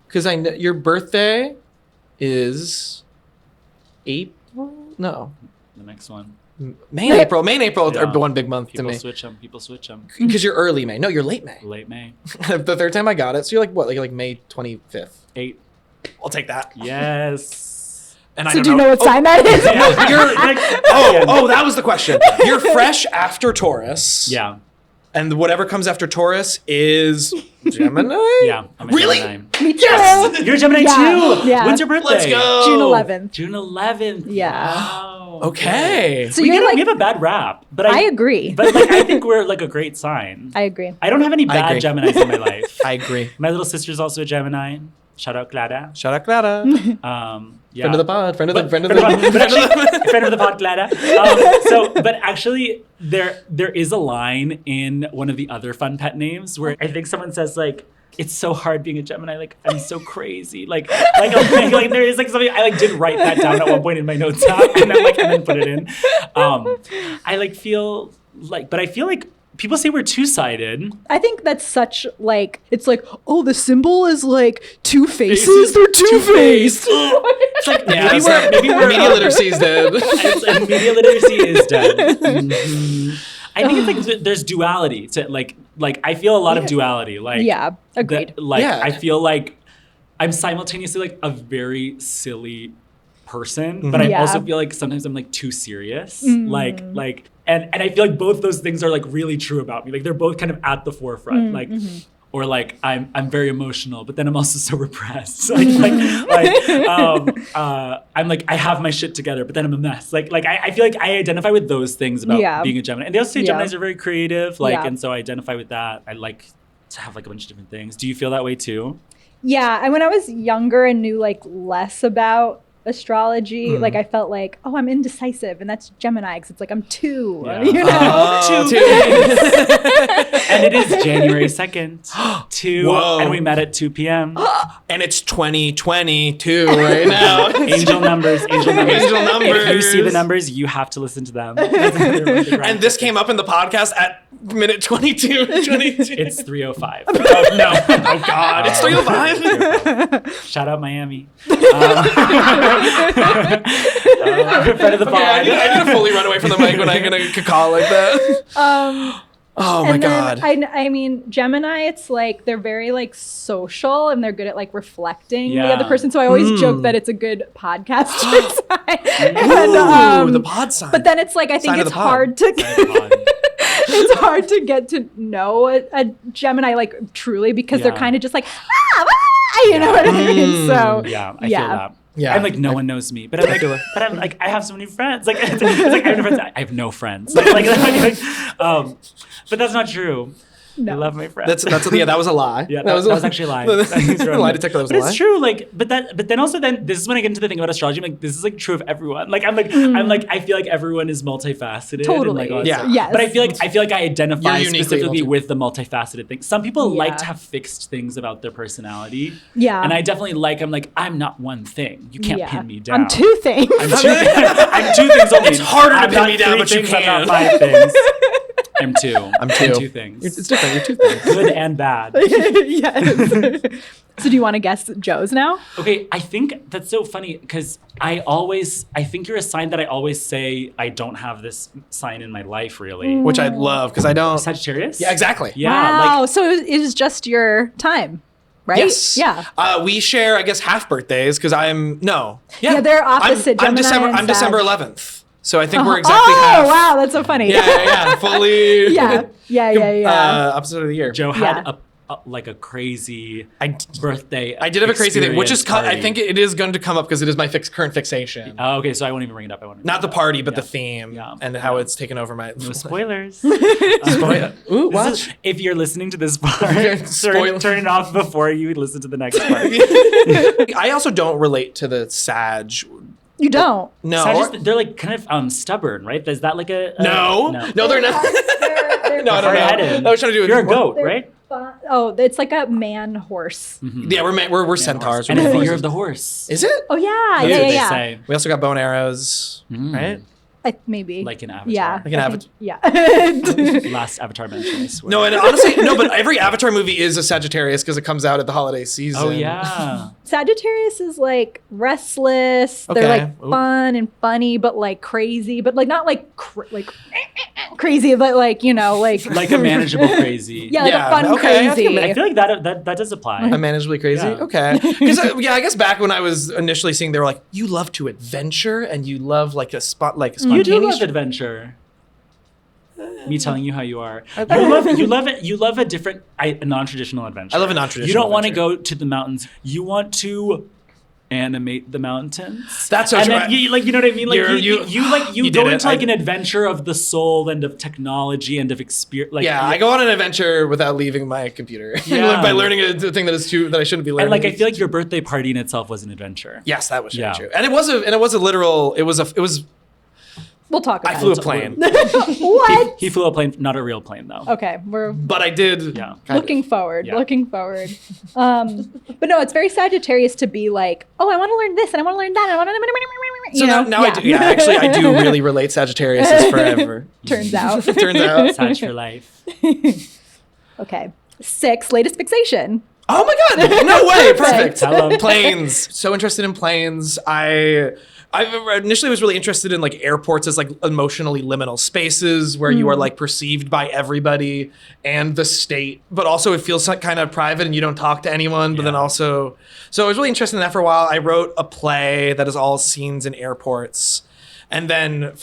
Because I know your birthday is April. No, The next one. May and April. May and April Yeah. are one big month to People me. switch them. People switch them. Because you're early May. No, you're late May. Late May. The third time I got it, so you're like what? Like May 25th. 8. I'll take that. Yes. And I So don't do you know what sign that is? No, you're that was the question. You're fresh after Taurus. Yeah. And whatever comes after Taurus is Gemini. Yeah. I'm a Really? Gemini. Me too. You're a Gemini Yeah, too. yeah. When's your birthday? Let's go. June 11th. June 11th. Yeah. Wow. Okay. So we you're like, have a bad rap, but I agree. But like I think we're like a great sign. I agree. I don't have any I bad agree. Geminis in my life. I agree. My little sister's also a Gemini. Shout out Clara. Shout out Clara. Yeah. Friend of the pod. Friend of the Friend of the pod, Clara. But actually, there is a line in one of the other fun pet names where I think someone says like, "It's so hard being a Gemini. Like I'm so crazy. Like there is like something I like did write that down at one point in my notes app and then put it in. I like feel like, but I feel like people say we're two-sided. I think that's such like, it's like, oh, the symbol is like two faces. They're two-faced. It's like Yeah, maybe we're media literacy is dead. and media literacy is dead. Mm-hmm. I think it's like there's duality to like I feel a lot of duality. Like Yeah, agreed. I feel like I'm simultaneously like a very silly person, but I Yeah. also feel like sometimes I'm like too serious. Like and I feel like both those things are like really true about me. Like they're both kind of at the forefront. Or like I'm very emotional, but then I'm also so repressed. I'm like I have my shit together, but then I'm a mess. Like I feel like I identify with those things about being a Gemini. And they also say Geminis are very creative, and so I identify with that. I like to have like a bunch of different things. Do you feel that way too? Yeah, and when I was younger and knew like less about astrology, like I felt like, oh, I'm indecisive, and that's Gemini because it's like I'm two, you know. Two. And it is January 2nd, 2, Whoa. and we met at 2 p.m. And it's 2022 right now. Angel numbers. Angel numbers. If you see the numbers, you have to listen to them. And this came up in the podcast at minute 22. It's 3:05. Oh, no. Oh, God. It's 3:05. Shout out Miami. Friend of the pod. I need to fully run away from the mic when I get a call like that. Oh my God. I mean, Gemini, it's like they're very like social and they're good at like reflecting the other person. So I always joke that it's a good podcast sign. Ooh, the pod sign. But then it's like I think it's hard to it's hard to get to know a Gemini like truly because they're kind of just like you know what I mean. So yeah, I feel that. Yeah, I'm like no one knows me, but I'm like I have so many friends. Like, it's like I have no friends. But that's not true. No. I love my friends. That was a lie. Yeah, that was actually a lie. Lie detector. That was a lie. But it's true. Like, but then this is when I get into the thing about astrology. I'm like, this is like true of everyone. Like, I'm like, I feel like everyone is multifaceted. Totally. And like, Yes. But I feel like I identify specifically with the multifaceted thing. Some people like to have fixed things about their personality. Yeah. And I definitely I'm not one thing. You can't pin me down. I'm two things. I'm two things only. It's harder to pin me down, but you I'm can. not 5 things. I'm two. I'm two things. It's different. You're two things. Good and bad. Yes. So do you want to guess Joe's now? Okay, I think that's so funny because I think you're a sign that I always say I don't have this sign in my life really. Which I love because I don't. Sagittarius? Yeah, exactly. Yeah. Wow. So it is just your time, right? Yes. Yeah. We share, I guess, half birthdays because Yeah, they're opposite. I'm Gemini December and 11th. So I think we're exactly half. Oh, wow. That's so funny. Yeah. Fully. Yeah. Opposite of the year. Joe had a crazy birthday. I did have a crazy thing, which is party. I think it is going to come up because it is my current fixation. Oh, okay, so I won't even bring it up. Not the party, but the theme and how it's taken over my. No spoilers. Spoiler. Ooh, watch. If you're listening to this part, turn it off before you listen to the next part. I also don't relate to the Sag. You don't? No. Sagittarius, they're like kind of stubborn, right? Is that like a No, they're not. They're No, I don't know. That was trying to do with You're a goat, right? Oh, it's like a man horse. Yeah, we're centaurs. And We're it's the year horses. of the horse. Is it? Oh yeah, That's what they yeah. say. We also got bow and arrows, right? Maybe. Like an Avatar. Yeah. Like an Avatar. Yeah. Last Avatar mention, I swear. No, and honestly, but every Avatar movie is a Sagittarius because it comes out at the holiday season. Oh yeah. Sagittarius is like restless. They're like fun and funny, but like crazy, but like not like crazy, but like like a manageable crazy. Yeah, like a fun crazy. I feel like that does apply. Unmanageably crazy? Yeah. Okay. Because, I guess back when I was initially seeing, they were like, you love to adventure and you love like a spontaneous. You do love adventure. Me telling you how you are. You love a different, a non-traditional adventure. I love a non-traditional You don't want to adventure. go to the mountains. You want to animate the mountains. That's so and true. then you know what I mean? Like you you go did into it. like an adventure of the soul and of technology and of experience. Like, I go on an adventure without leaving my computer. Yeah. By learning a thing that I shouldn't be learning. and like I feel like your birthday party in itself was an adventure. yes, that was Yeah. true. And it was a literal. It was. We'll talk about I flew it. a plane, What? He flew a plane, not a real plane though. Okay, we're but I did. Yeah. looking forward. Yeah. Looking forward. But no, it's very Sagittarius to be like, oh, I want to learn this and I want to learn that. And I want to. So now I do. Yeah, actually, I do really relate Sagittarius is forever. Turns out. Turns out. Sag for life. Okay. 6, latest fixation. Oh my God! No way! Perfect. Tell 'em. Planes. So interested in planes. I initially was really interested in like airports as like emotionally liminal spaces where you are like perceived by everybody and the state, but also it feels like kind of private and you don't talk to anyone. But then also, so I was really interested in that for a while. I wrote a play that is all scenes in airports. And then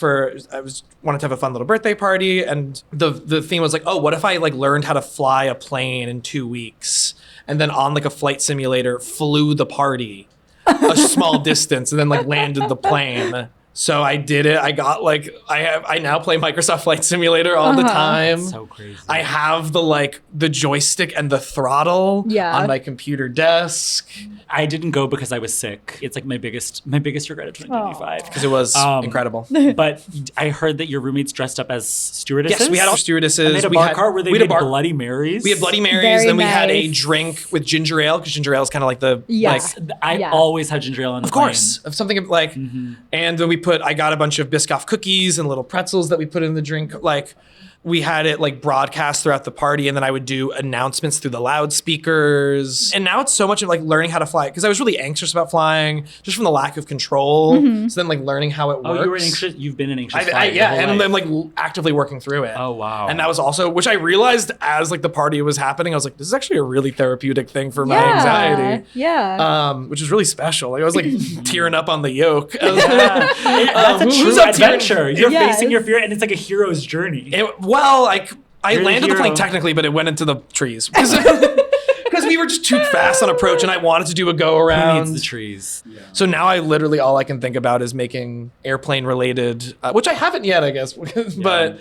wanted to have a fun little birthday party, and the theme was like, oh, what if I like learned how to fly a plane in 2 weeks, and then on like a flight simulator flew the party a small distance, and then like landed the plane. So I did it. I got like I now play Microsoft Flight Simulator all the time. So crazy. I have the joystick and the throttle on my computer desk. I didn't go because I was sick. It's like my biggest regret of 2025. Because it was incredible. But I heard that your roommates dressed up as stewardesses. Yes, we had all stewardesses. And they had a bar cart where they made Bloody Marys. We had Bloody Marys, Very then we had a nice. drink with ginger ale, because ginger ale is kind of like the Yes. like, I always had ginger ale on the of course, of something like, and then I got a bunch of Biscoff cookies and little pretzels that we put in the drink. Like, we had it like broadcast throughout the party, and then I would do announcements through the loudspeakers. And now it's so much of like learning how to fly, because I was really anxious about flying just from the lack of control. So then like learning how it works. Oh, you were anxious. You've been an anxious flyer. Yeah, your whole and life. I'm like actively working through it. Oh, wow. And that was also, which I realized as like the party was happening, I was like, this is actually a really therapeutic thing for my anxiety. Yeah. Which is really special. Like, I was like tearing up on the yoke. I was That's a who's true up tearing- adventure. You're Yes. facing your fear, and it's like a hero's journey. I You're the landed the plane hero. technically, but it went into the trees. Because we were just too fast on approach, and I wanted to do a go Who around. needs the trees? So now all I can think about is making airplane related, which I haven't yet, I guess. But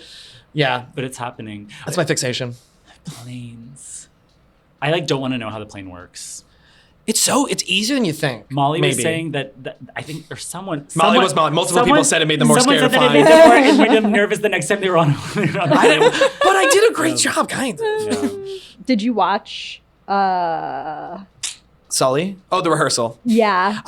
yeah, But it's happening. that's my fixation. Planes. I like don't want to know how the plane works. It's easier than you think. Molly was Maybe. saying that I think, or someone. Molly was Molly. Multiple people said it made them more someone scared said of that it flying. made them more nervous the next time they were on. But I did a great job, kind of. Yeah. Did you watch Sully? Oh, the rehearsal. Yeah.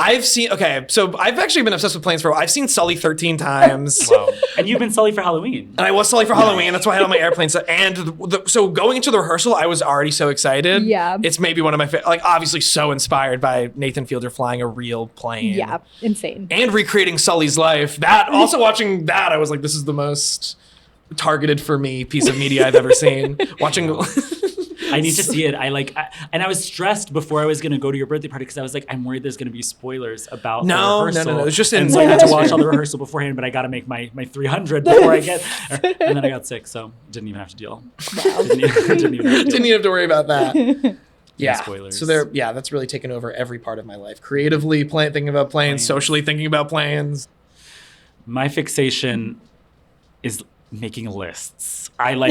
So I've actually been obsessed with planes for a while. I've seen Sully 13 times. Wow. And you've been Sully for Halloween. And I was Sully for Halloween. That's why I had all my airplanes. And so going into the rehearsal, I was already so excited. Yeah. It's maybe one of my obviously so inspired by Nathan Fielder flying a real plane. Yeah. Insane. And recreating Sully's life. Also watching that, I was like, this is the most targeted for me piece of media I've ever seen. Watching. I need to see it. And I was stressed before I was going to go to your birthday party because I was like, I'm worried there's going to be spoilers about the rehearsal. No. It's just and so I had to watch all the rehearsal beforehand, but I got to make my 300 before I get. And then I got sick, so didn't even have to deal. Wow. Didn't even have to deal. Didn't even have to worry about that. Yeah. Spoilers. So that's really taken over every part of my life. Creatively thinking about planes, socially thinking about planes. My fixation is making lists. And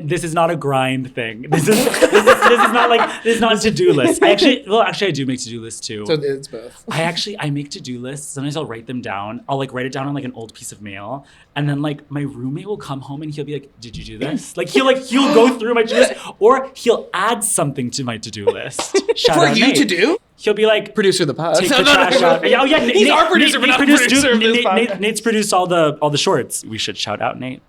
this is not a grind thing. This is not a to-do list. Actually I do make to-do lists too. So it's both. I make to-do lists. Sometimes I'll write them down. I'll like write it down on like an old piece of mail. And then like my roommate will come home and he'll be like, did you do this? Like he'll go through my to-do list, or he'll add something to my to-do list. Shout For out you Nate. to do? He'll be like, Producer of the pod. take the trash out. Oh yeah, He's our producer, but not the producer of this podcast. Nate's produced all the shorts. We should shout out Nate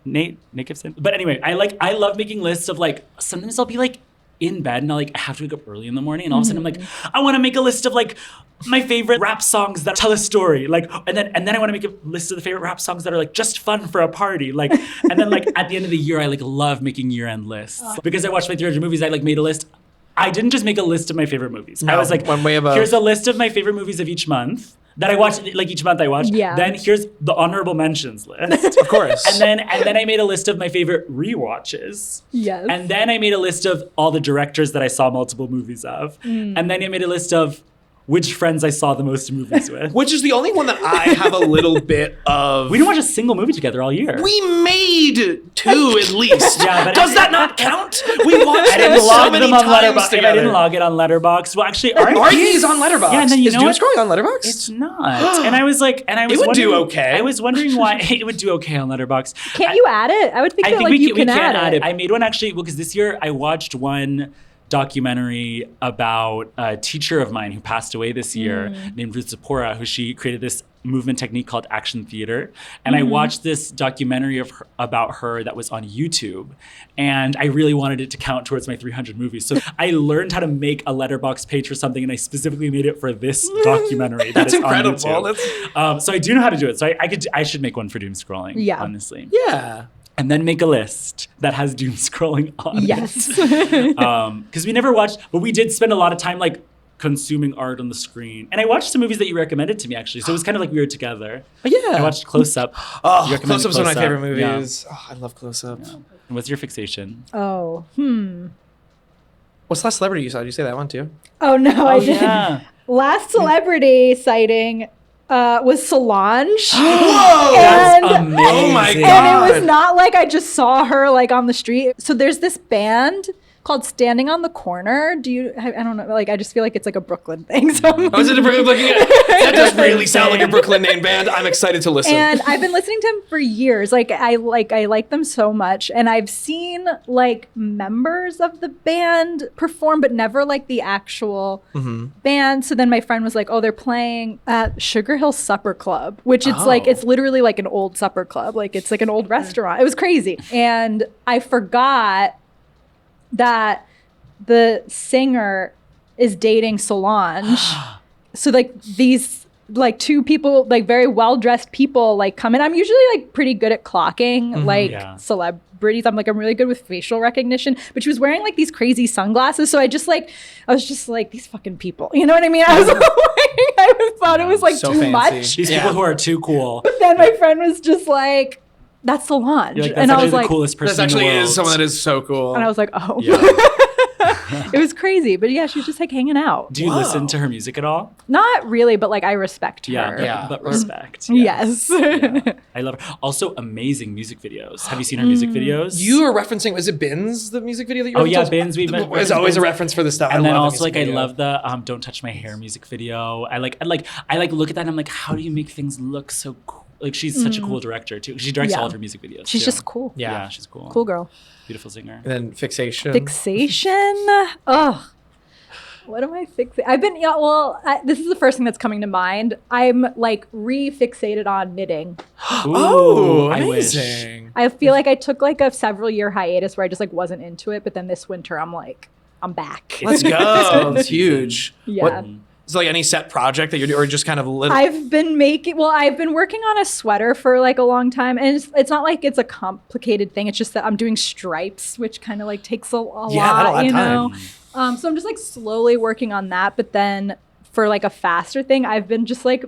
Gibson. But anyway, I love making lists of like, sometimes I'll be like in bed and I have to wake up early in the morning, and all of a sudden I'm like, I want to make a list of like my favorite rap songs that tell a story, like, and then I want to make a list of the favorite rap songs that are like just fun for a party, like, and then like at the end of the year I like love making year-end lists because I watched my 300 movies. I like made a list. I didn't just make a list of my favorite movies. I was like, here's a list of my favorite movies of each month that I watched, like each month I watched. Yeah. Then here's the honorable mentions list. Of course. And then I made a list of my favorite rewatches. Yes. And then I made a list of all the directors that I saw multiple movies of. And then I made a list of which friends I saw the most movies with. Which is the only one that I have a little bit of. We didn't watch a single movie together all year. We made 2 at least. Yeah, but does that not count? We watched I them didn't so log many them on times Letterboxd. If I together. didn't log it on Letterboxd, well, actually, RIP's on Letterboxd. Yeah, and then you is know Doom what? Scrolling on Letterboxd? It's not. And I was It would wondering, do okay. I was wondering why it would do okay on Letterboxd. Can't you add it? I would think that we you can can add it. I made one actually because this year I watched one documentary about a teacher of mine who passed away this year named Zappulla, who she created this movement technique called action theater. And I watched this documentary about her that was on YouTube. And I really wanted it to count towards my 300 movies. So I learned how to make a Letterboxd page for something, and I specifically made it for this documentary. That's is incredible. On YouTube. So I do know how to do it. So I should make one for doom scrolling, honestly. Yeah. And then make a list that has doom scrolling on Yes. it. Because we never watched, but we did spend a lot of time like consuming art on the screen. And I watched some movies that you recommended to me actually. So it was kind of like we were together. Yeah. I watched Close Up. Oh, You recommended Close Up's one of my Close Up. favorite movies. Oh, I love Close Up. Yeah. And what's your fixation? Oh, What's the last celebrity you saw? Did you say that one too? Oh, no, I didn't. Yeah. Last celebrity sighting was Solange. Whoa! And- Amazing. Oh my And God. it was not like I just saw her like on the street. So there's this band called Standing on the Corner. I don't know, like I just feel like it's like a Brooklyn thing. So Oh, is it a Brooklyn? That does really sound like a Brooklyn name band. I'm excited to listen. And I've been listening to him for years. I like them so much. And I've seen like members of the band perform, but never like the actual band. So then my friend was like, oh, they're playing at Sugar Hill Supper Club, which it's like, it's literally like an old supper club. Like it's like an old restaurant. It was crazy. And I forgot that the singer is dating Solange. So like these like 2 people, like very well-dressed people like come in. I'm usually like pretty good at clocking like celebrities. I'm really good with facial recognition, but she was wearing like these crazy sunglasses. So I was just like these fucking people, you know what I mean? I was like, I thought it was like So too fancy. much. These people who are too cool. But then my friend was just like, that's Solange. You're like, that's and I actually was the like, coolest person This actually in the world. is someone that is so cool. and I was like, oh. Yeah. It was crazy. But yeah, she was just like hanging out. Do you listen to her music at all? Not really, but like I respect her. Yeah, but respect. Yes. Yeah. I love her. Also, amazing music videos. Have you seen her music videos? You are referencing, is it Bins, the music video that you Oh yeah, referenced? Bins. We've been. There's always a reference for this stuff. And I then love also the music I video. love the "Don't Touch My Hair" music video. I look at that and I'm like, how do you make things look so cool? Like she's such a cool director too. She directs Yeah. all of her music videos. She's too. just cool. Yeah. She's cool. Cool girl. Beautiful singer. And then Fixation. Fixation. Ugh. What am I fixing? I've been, this is the first thing that's coming to mind. I'm like re-fixated on knitting. Oh, I wish. amazing. I feel like I took like a several year hiatus where I just like wasn't into it. But then this winter, I'm like, I'm back. Let's go. That's huge. Yeah. What, is there like any set project that you're doing or just kind of little? I've been working on a sweater for like a long time, and it's not like it's a complicated thing. It's just that I'm doing stripes, which kind of like takes a that'll lot, add you time. know? So I'm just like slowly working on that. But then for like a faster thing, I've been just like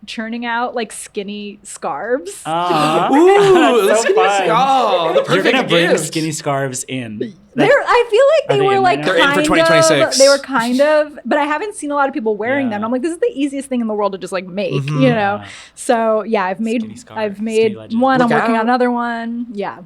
churning out like skinny scarves. Ooh, That's so fun. Oh, the You're perfect gonna bring gift. skinny scarves in. I feel like Are they they were in like right now? They're in for kind 2026. of, they were kind of, but I haven't seen a lot of people wearing Yeah. them. I'm like, this is the easiest thing in the world to just like make, you know? Yeah. So yeah, I've Skinny made scarf, I've skinny made legend. one. I'm Look working out. on another one. Yeah,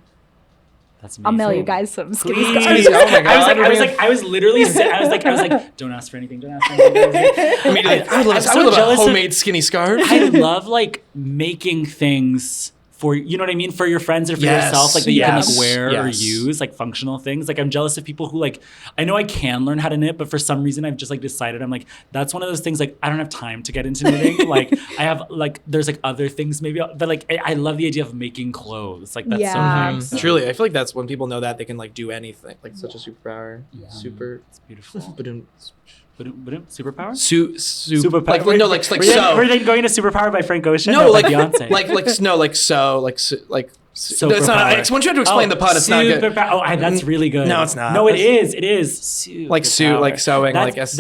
That's amazing. I'll mail you guys some skinny Please. scarves. Oh my God. I was literally, I was like, don't ask for anything, don't ask for anything. Immediately, I would love, I'm I would love a jealous of- homemade skinny scarf. I love like making things for, you know what I mean, for your friends or for Yes, yourself, like that you can like yes, wear or yes. use, like functional things. Like I'm jealous of people who like, I know I can learn how to knit, but for some reason I've just like decided, I'm like, that's one of those things, like I don't have time to get into knitting. Like I have like, there's like other things maybe, but like I love the idea of making clothes. Like that's so Yeah. nice. Truly, I feel like that's when people know that they can like do anything. Like such a superpower. Super. It's beautiful. Ba-doom. Superpower? Superpower. Like Were- no, like were so. Were they going to Superpower by Frank Ocean? No, or like by Beyonce? no, it's not. It's once you have to explain the pun, it's not good. Superpower. Oh, that's really good. No, it's not. No, it That's- is. It is. Like suit, like sewing, like That's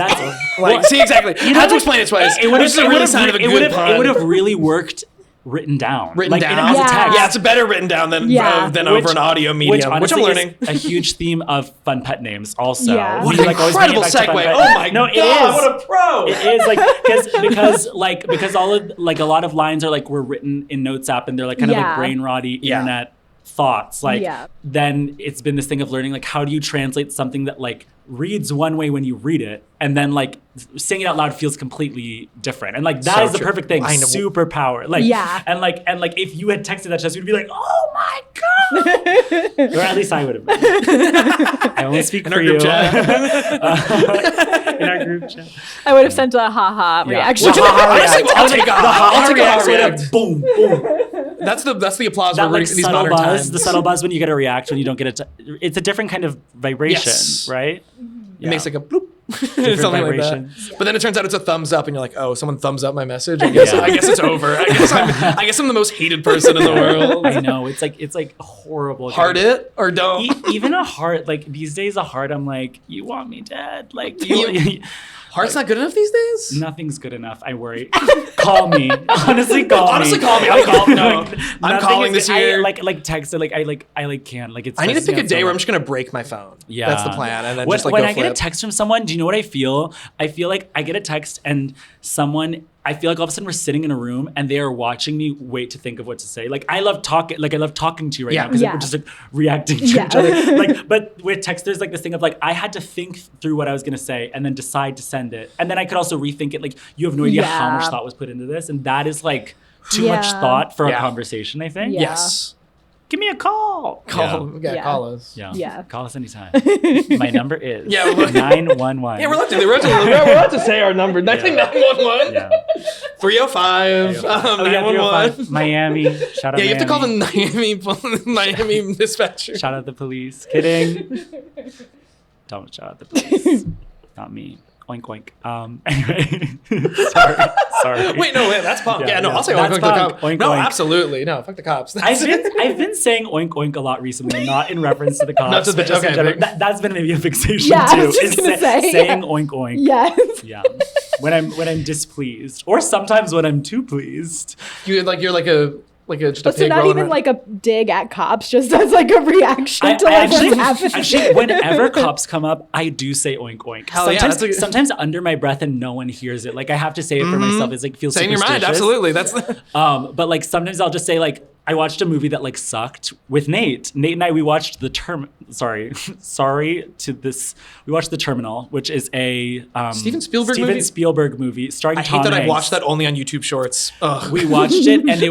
like see exactly. You have to explain it twice. It would This is a really sign of a good pun. It would have really worked written down. Written like, down? As a text. Yeah, it's better written down than over an audio medium, which I'm honestly learning. Is a huge theme of fun pet names also. Yeah. What an incredible segue. Oh my God, what a pro. It is because all of like a lot of lines are like were written in Notes app and they're like kind of like brain rotty internet thoughts. Like then it's been this thing of learning like how do you translate something that like reads one way when you read it and then like saying it out loud feels completely different. And like that is the perfect thing. Superpower. Like and like if you had texted that to us, you'd be like, oh my God. Or at least I would have been. I only speak in for our you. group chat. In our group chat. I would have sent a ha reaction. Honestly, I'll take a ha reaction. Boom, boom. That's the applause That we're like these subtle modern buzz, times. the subtle buzz when you get a reaction, when you don't get it. It's a different kind of vibration, right? It makes like a bloop. Different Something vibrations. like that. But then it turns out it's a thumbs up, and you're like, oh, someone thumbs up my message. I guess it's over. I guess I'm the most hated person in the world. I know it's like horrible. Heart it or don't. Even a heart like these days, a heart. I'm like, you want me dead? Like Heart's not good enough these days? Nothing's good enough. I worry. Call me. Honestly, call me. Honestly, call me. I'm calling this year. I like text it. I can't. Like it's. I need to pick a day where I'm just gonna break my phone. Yeah, that's the plan. And then when I get a text from someone, do you know what I feel? I feel like I get a text and someone. I feel like all of a sudden we're sitting in a room and they are watching me wait to think of what to say. Like I love talking. Like I love talking to you right now because we're just like reacting to each other. Like, but with text, there's like this thing of like I had to think through what I was gonna say and then decide to send it, and then I could also rethink it. Like you have no idea how much thought was put into this, and that is like too much thought for a conversation. I think. Yeah. Yes. Give me a call. Call us. Yeah. Call us anytime. My number is 911. Yeah, we're allowed to say our number. 911. Yeah. 305. 911. Miami. Shout out Miami. Yeah, you have to call the Miami dispatcher. Shout out the police. Kidding. Don't shout out the police. Not me. Oink oink. Anyway. Sorry. Wait, that's punk. Yeah, I'll say oink oink to the cops. Oink, no, oink. absolutely. No, fuck the cops. I've been saying oink oink a lot recently, not in reference to the cops. Not to the- but just in okay, general. but- That's been maybe a fixation Yeah, too. I was just gonna say, saying oink oink. Yes. Yeah. When I'm displeased, or sometimes when I'm too pleased. You're like just a So pig not rolling even around. like a dig at cops, just as like a reaction to like what's happening. Actually, whenever cops come up, I do say oink oink. Hell yeah, Sometimes under my breath and no one hears it. Like I have to say it for myself. It's like feels Say in your mind, superstitious. absolutely. That's the But like sometimes I'll just say like I watched a movie that like sucked with Nate. Nate and I we watched sorry to this. We watched The Terminal, which is a Steven Spielberg movie starring I Tom hate that Hanks. I've watched that only on YouTube Shorts. Ugh. We watched it and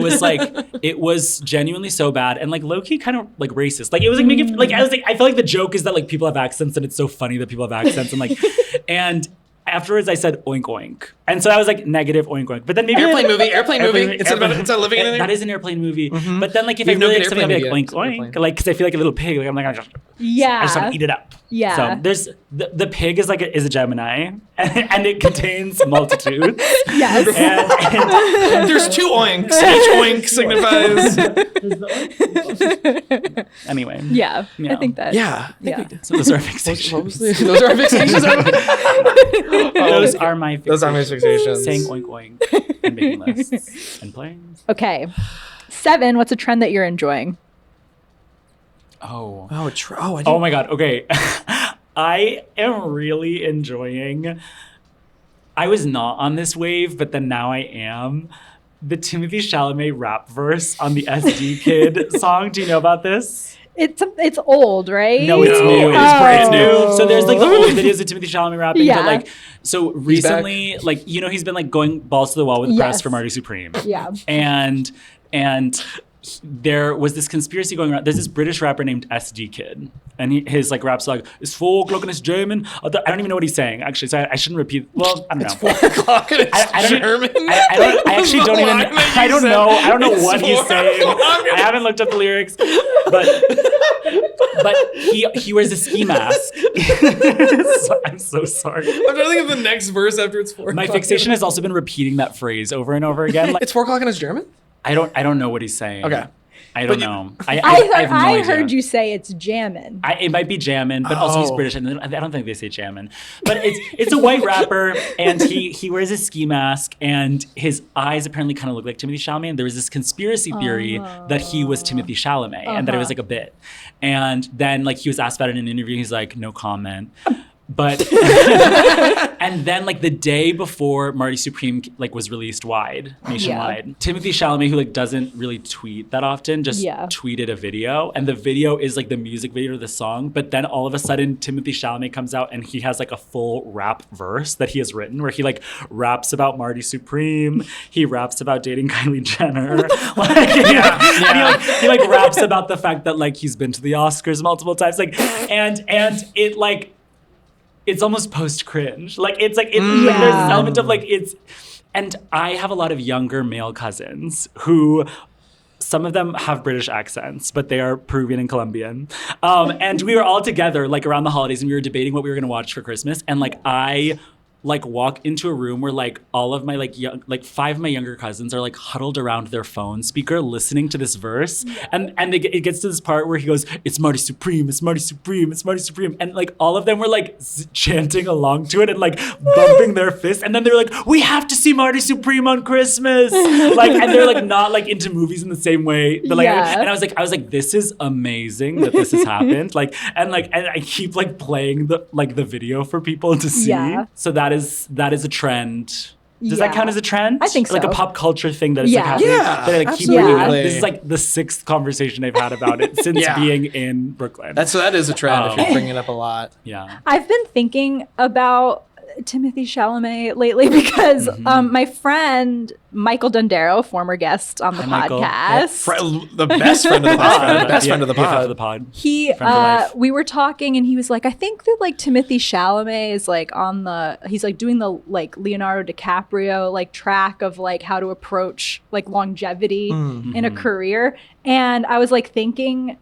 it was genuinely so bad and like low key kind of like racist. Like it was like making like I feel like the joke is that like people have accents and it's so funny that people have accents and like and afterwards I said oink oink. And so I was like negative oink oink. But then maybe Airplane movie. Instead of living in an that is an airplane movie. But then like if I really like something, I'll be like oink oink. Like because I feel like a little pig. Like I'm like I just want to eat it up. Yeah. So there's the pig is like is a Gemini and it contains multitudes. Yes. And There's two oinks. Each oink signifies. Anyway. Yeah. I think that. Yeah. So those are our fixations. Those are our fixations. Those are my fixations. Those are my fixations. Saying oink oink and making lists and playing. Okay. 7, what's a trend that you're enjoying? Oh my God. Okay. I am really enjoying. I was not on this wave, but then now I am. The Timothy Chalamet rap verse on the SD Kid song. Do you know about this? It's old, right? No, it's new. It is brand new. So there's like the old videos of Timothy Chalamet rapping, Yeah. but like so recently, like he's been like going balls to the wall with the press for Marty Supreme. Yeah. And there was this conspiracy going around. There's this British rapper named SD Kid, and his like rap song is 4 o'clock and it's German. I don't even know what he's saying actually, so I shouldn't repeat. Well, I don't know. 4 o'clock and it's German. I actually don't even. I don't know. I don't know what he's saying. I haven't looked up the lyrics, but he wears a ski mask. I'm so sorry. I'm trying to think of the next verse after it's 4 o'clock. My fixation has also been repeating that phrase over and over again. Like, It's 4 o'clock and it's German? I don't know what he's saying. Okay. I don't know. I have no I idea. heard you say it's jammin'. It might be jammin', but also he's British, and I don't think they say jammin'. But it's a white rapper, and he wears a ski mask, and his eyes apparently kind of look like Timothée Chalamet. And there was this conspiracy theory that he was Timothée Chalamet, and that it was like a bit. And then like he was asked about it in an interview, he's like, no comment. But and then like the day before Marty Supreme like was released nationwide, Timothée Chalamet, who like doesn't really tweet that often, just tweeted a video, and the video is like the music video to the song. But then all of a sudden, Timothée Chalamet comes out and he has like a full rap verse that he has written, where he like raps about Marty Supreme, he raps about dating Kylie Jenner, and he like raps about the fact that like he's been to the Oscars multiple times, like and it like. It's almost post-cringe. Like, it's like, there's this element of like, and I have a lot of younger male cousins who, some of them have British accents, but they are Peruvian and Colombian. And we were all together, like, around the holidays, and we were debating what we were going to watch for Christmas. And, like, I like walk into a room where like all of my like young, like 5 of my younger cousins are like huddled around their phone speaker listening to this verse, and it gets to this part where he goes, it's Marty Supreme, it's Marty Supreme, it's Marty Supreme, and like all of them were like chanting along to it and like bumping their fists, and then they were like, we have to see Marty Supreme on Christmas, like, and they're like not like into movies in the same way, but like, and I was like, this is amazing that this has happened, like, and I keep like playing the video for people to see, so that is a trend. Does that count as a trend? I think so. Like a pop culture thing that is like happening. That I like keep bringing up. This is like the 6th conversation I've had about it since being in Brooklyn. That is a trend if you're bringing it up a lot. Yeah. I've been thinking about Timothée Chalamet lately because my friend Michael Dondero, former guest on the podcast, the best friend of the pod, best friend of the pod. He, we were talking, and he was like, I think that like Timothée Chalamet is like he's like doing the like Leonardo DiCaprio like track of like how to approach like longevity in a career, and I was like thinking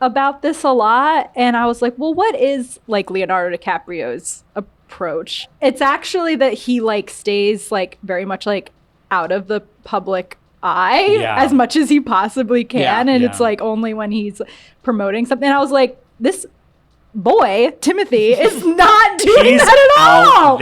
about this a lot, and I was like, well, what is like Leonardo DiCaprio's approach? It's actually that he like stays like very much like out of the public eye as much as he possibly can, and it's like only when he's promoting something. And I was like, this boy Timothy is not doing that at all.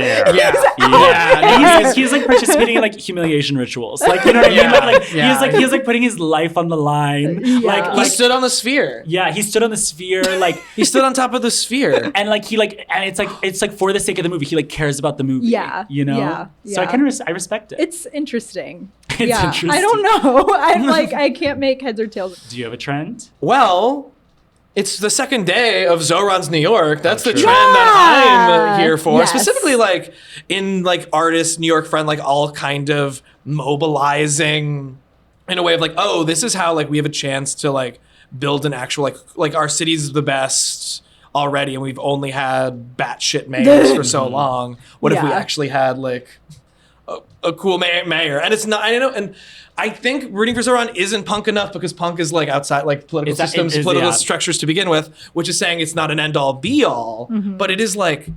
He's like participating in like humiliation rituals, like, you know what I mean, he's like putting his life on the line, like he stood on the sphere. He stood on the sphere, like he stood on top of the sphere, and like he like, and it's like for the sake of the movie, he like cares about the movie, you know. So I respect it. It's interesting. Interesting. I don't know. I'm like, I can't make heads or tails. Do you have a trend? Well, it's the second day of Zoran's New York. That's the trend that I'm here for. Yes. Specifically, like in like artist New York friend, like all kind of mobilizing in a way of like, oh, this is how like we have a chance to like build an actual like our city's the best already, and we've only had batshit mayors for so long. What if we actually had like a cool mayor? And it's not, I know, and I think rooting for Zoran isn't punk enough, because punk is like outside like political systems, political structures to begin with, which is saying it's not an end all be all, but it is like,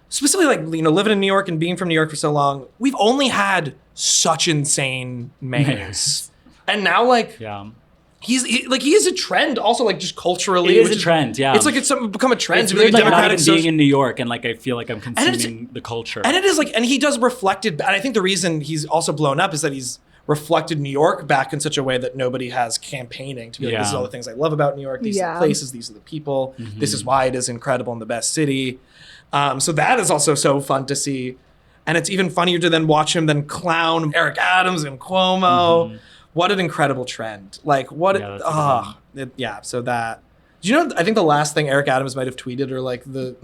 specifically like, you know, living in New York and being from New York for so long, we've only had such insane mayors. And now like, he is a trend also, like just culturally. It is a trend, It's like it's become a trend it's to weird, be like democratic. Not even being in New York, and like I feel like I'm consuming the culture. And it is like, and he does reflect it. And I think the reason he's also blown up is that he's reflected New York back in such a way that nobody has campaigning to be like, this is all the things I love about New York. These are the places, these are the people. This is why it is incredible and the best city. So that is also so fun to see. And it's even funnier to then watch him then clown Eric Adams and Cuomo. What an incredible trend. Like what, so that, do you know, I think the last thing Eric Adams might have tweeted, or like the,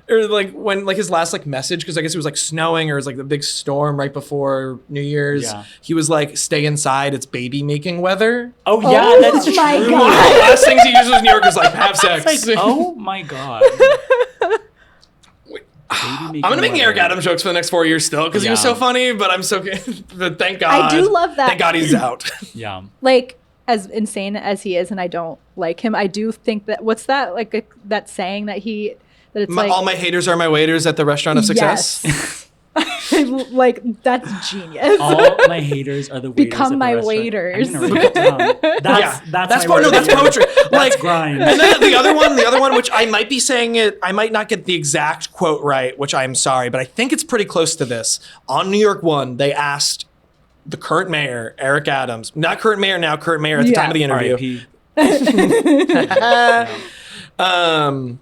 or like when like his last like message, because I guess it was like snowing, or it was like the big storm right before New Year's. He was like, stay inside, it's baby making weather. Oh yeah, that's true. God. The last things he uses in New York is like, have sex. Like, oh my God. I'm gonna make Eric Adams jokes for the next 4 years still, because he was so funny, but I'm so but thank God. I do love that. Thank God he's out. Like, as insane as he is, and I don't like him, I do think that, what's that, like that saying that it's like, all my haters are my waiters at the restaurant of success. Yes. Like, that's genius. All my haters are the waiters. Become at the my restaurant. waiters. I'm gonna write it down. That's my that's poetry. That's grind. And then the other one, which I might be saying it, I might not get the exact quote right, which I'm sorry, but I think it's pretty close to this. On New York One, they asked the current mayor, Eric Adams, not current mayor now, current mayor at the time of the interview. R.I.P.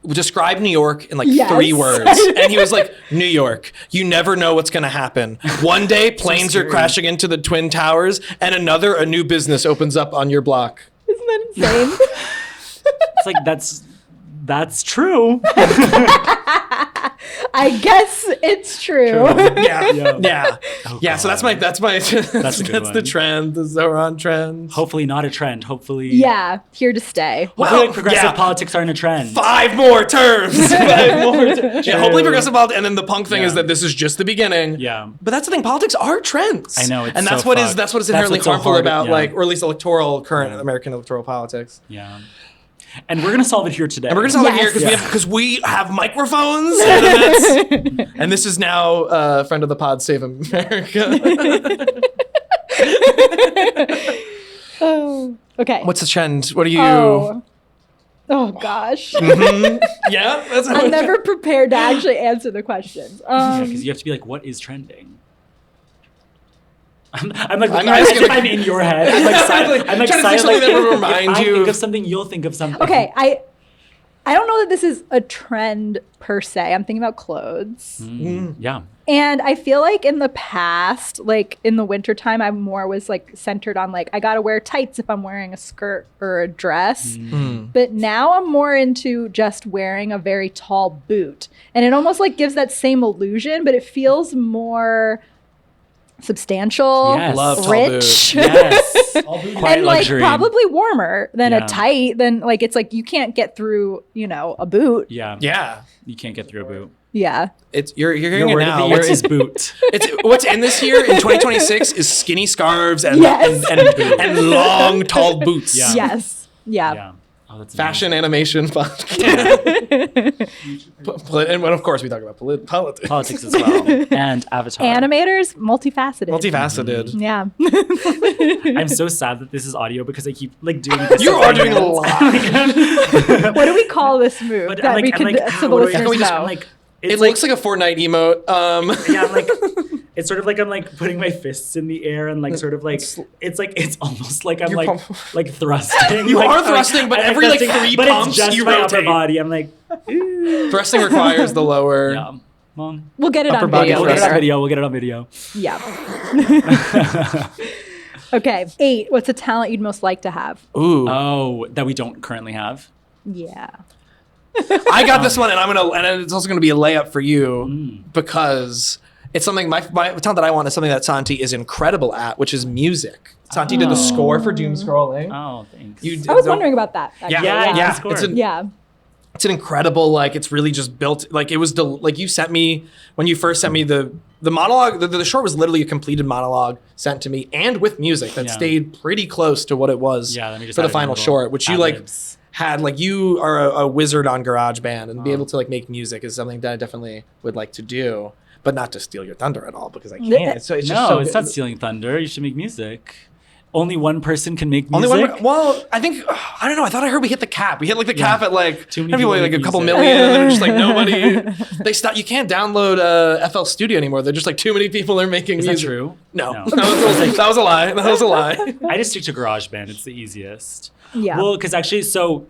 Describe New York in like 3 words. And he was like, New York, you never know what's going to happen. One day planes are crashing into the Twin Towers and a new business opens up on your block. Isn't that insane? It's like, that's true. I guess it's true. Yeah. Oh, yeah. So that's God. that's one. the trend, the Zoran trend. Hopefully not a trend. Hopefully. Yeah, here to stay. Hopefully progressive politics aren't a trend. 5 more terms. 5 more terms. Yeah, hopefully progressive politics. And then the punk thing is that this is just the beginning. Yeah. But that's the thing. Politics are trends. I know. It's and that's so what fucked. that's what is inherently what's so harmful hard, about yeah. or at least current American electoral politics. Yeah. And we're gonna solve it here today. And we're gonna solve it here because we have microphones and this is now friend of the pod, Save America. Okay. What's the trend? What are you? Oh gosh. Yeah, that's I'm never prepared to actually answer the questions. because you have to be like, what is trending? I'm like, I'm as asking, if I'm in your head. I'm like, I'm like trying to think something that will remind if I you think of- of something, you'll think of something. Okay, I don't know that this is a trend per se. I'm thinking about clothes. Yeah. And I feel like in the past, like in the wintertime, I more was like centered on like, I gotta wear tights if I'm wearing a skirt or a dress. But now I'm more into just wearing a very tall boot. And it almost like gives that same illusion, but it feels more substantial, Yes. Love tall rich. Yes. Quiet And like luxury. probably warmer than Yeah. a tight. Then like it's like you can't get through, a boot. Yeah. Yeah. You can't get through a boot. Yeah. It's you're hearing Your it word now. of the year is boot. It's what's in this year in 2026 is skinny scarves and Yes. and long tall boots. Yeah. Yes. Yeah. Yeah. Oh, that's Fashion, animation, podcast. And of course we talk about politics. politics as well. And Avatar. Animators, multifaceted. Multifaceted. Yeah. I'm so sad that this is audio because I keep like doing this. You are doing a lot. What do we call this move But that I'm like, we could, so the how do I- listeners how do we just- know? I'm like, It it's looks like a Fortnite emote. yeah, I'm like, it's sort of like I'm like putting my fists in the air and like sort of like it's almost like I'm You're like like thrusting. You like, are thrusting, but I'm every, like, thrusting, 3 but pumps, it's just you my upper rotate. body. I'm like, Thrusting requires the lower. yeah, well, We'll get it upper on body video. we'll get it on thruster. video. We'll get it on video. Yeah. Okay. 8. What's a talent you'd most like to have? Ooh. Oh, that we don't currently have. Yeah. I got this one, and it's also gonna be a layup for you because it's something my talent that I want is something that Santi is incredible at, which is music. Santi did the score for Doom Scrolling. Oh, thanks. I was wondering about that. Actually. Yeah. It's Yeah. an incredible, like, it's really just built, like, it was like you sent me when you first sent me the monologue. The short was literally a completed monologue sent to me and with music that Yeah. stayed pretty close to what it was Yeah, let me just for the add a final little short, which you like ad-libs. had, like, you are a wizard on GarageBand, and be able to like make music is something that I definitely would like to do, but not to steal your thunder at all because I can't. So it's just No, so it's good. not stealing thunder. You should make music. Only one person can make Only music. one. Well, I think I don't know. I thought I heard we hit the cap. We hit like the cap at like Too many maybe people like make a couple music. million, and then just like nobody. They stop. You can't download FL Studio anymore. They're just like too many people are making Is that music. true? No, No. that was a lie. That was a lie. I just stick to GarageBand. It's the easiest. Yeah. Well, because actually, so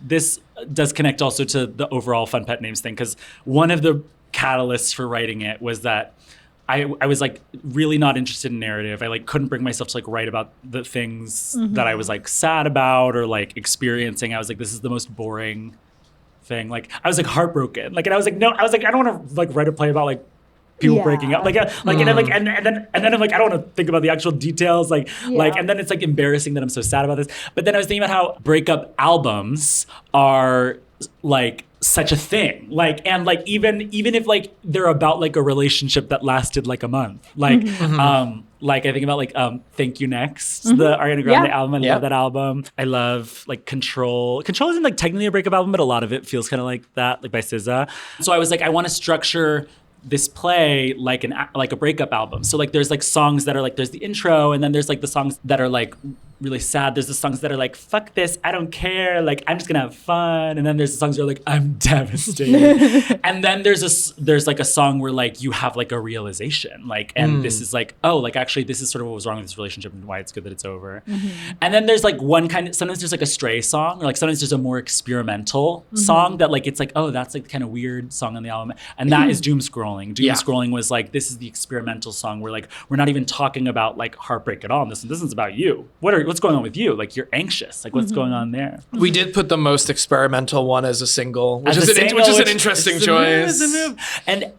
this does connect also to the overall Fun Pet Names thing. Because one of the catalysts for writing it was that I was like really not interested in narrative. I like couldn't bring myself to like write about the things that I was like sad about or like experiencing. I was like, this is the most boring thing. Like I was like heartbroken. Like, and I was like, no, I was like, I don't want to like write a play about like people Yeah. breaking up. Like and then like and then I'm like, I don't want to think about the actual details. Like and then it's like embarrassing that I'm so sad about this. But then I was thinking about how breakup albums are like such a thing, like, and like even if like they're about like a relationship that lasted like a month, like like I think about like Thank You Next, the Ariana Grande Yeah. album. I love that album. I love like Control isn't like technically a breakup album, but a lot of it feels kind of like that, like by SZA. So I was like, I want to structure this play like a breakup album. So like there's like songs that are like there's the intro, and then there's like the songs that are like really sad. There's the songs that are like, fuck this, I don't care, like I'm just gonna have fun. And then there's the songs that are like, I'm devastated. And then there's like a song where like you have like a realization, like, and this is like, oh, like actually this is sort of what was wrong with this relationship and why it's good that it's over. And then there's like one kind of, sometimes there's like a stray song, or like sometimes there's a more experimental song that like it's like, oh, that's like kind of weird song on the album. And that is Doom Scrolling. Doom Scrolling was like, this is the experimental song where like we're not even talking about like heartbreak at all. And this is about you. What's going on with you? Like you're anxious. Like what's going on there? We did put the most experimental one as a single, which is an interesting choice.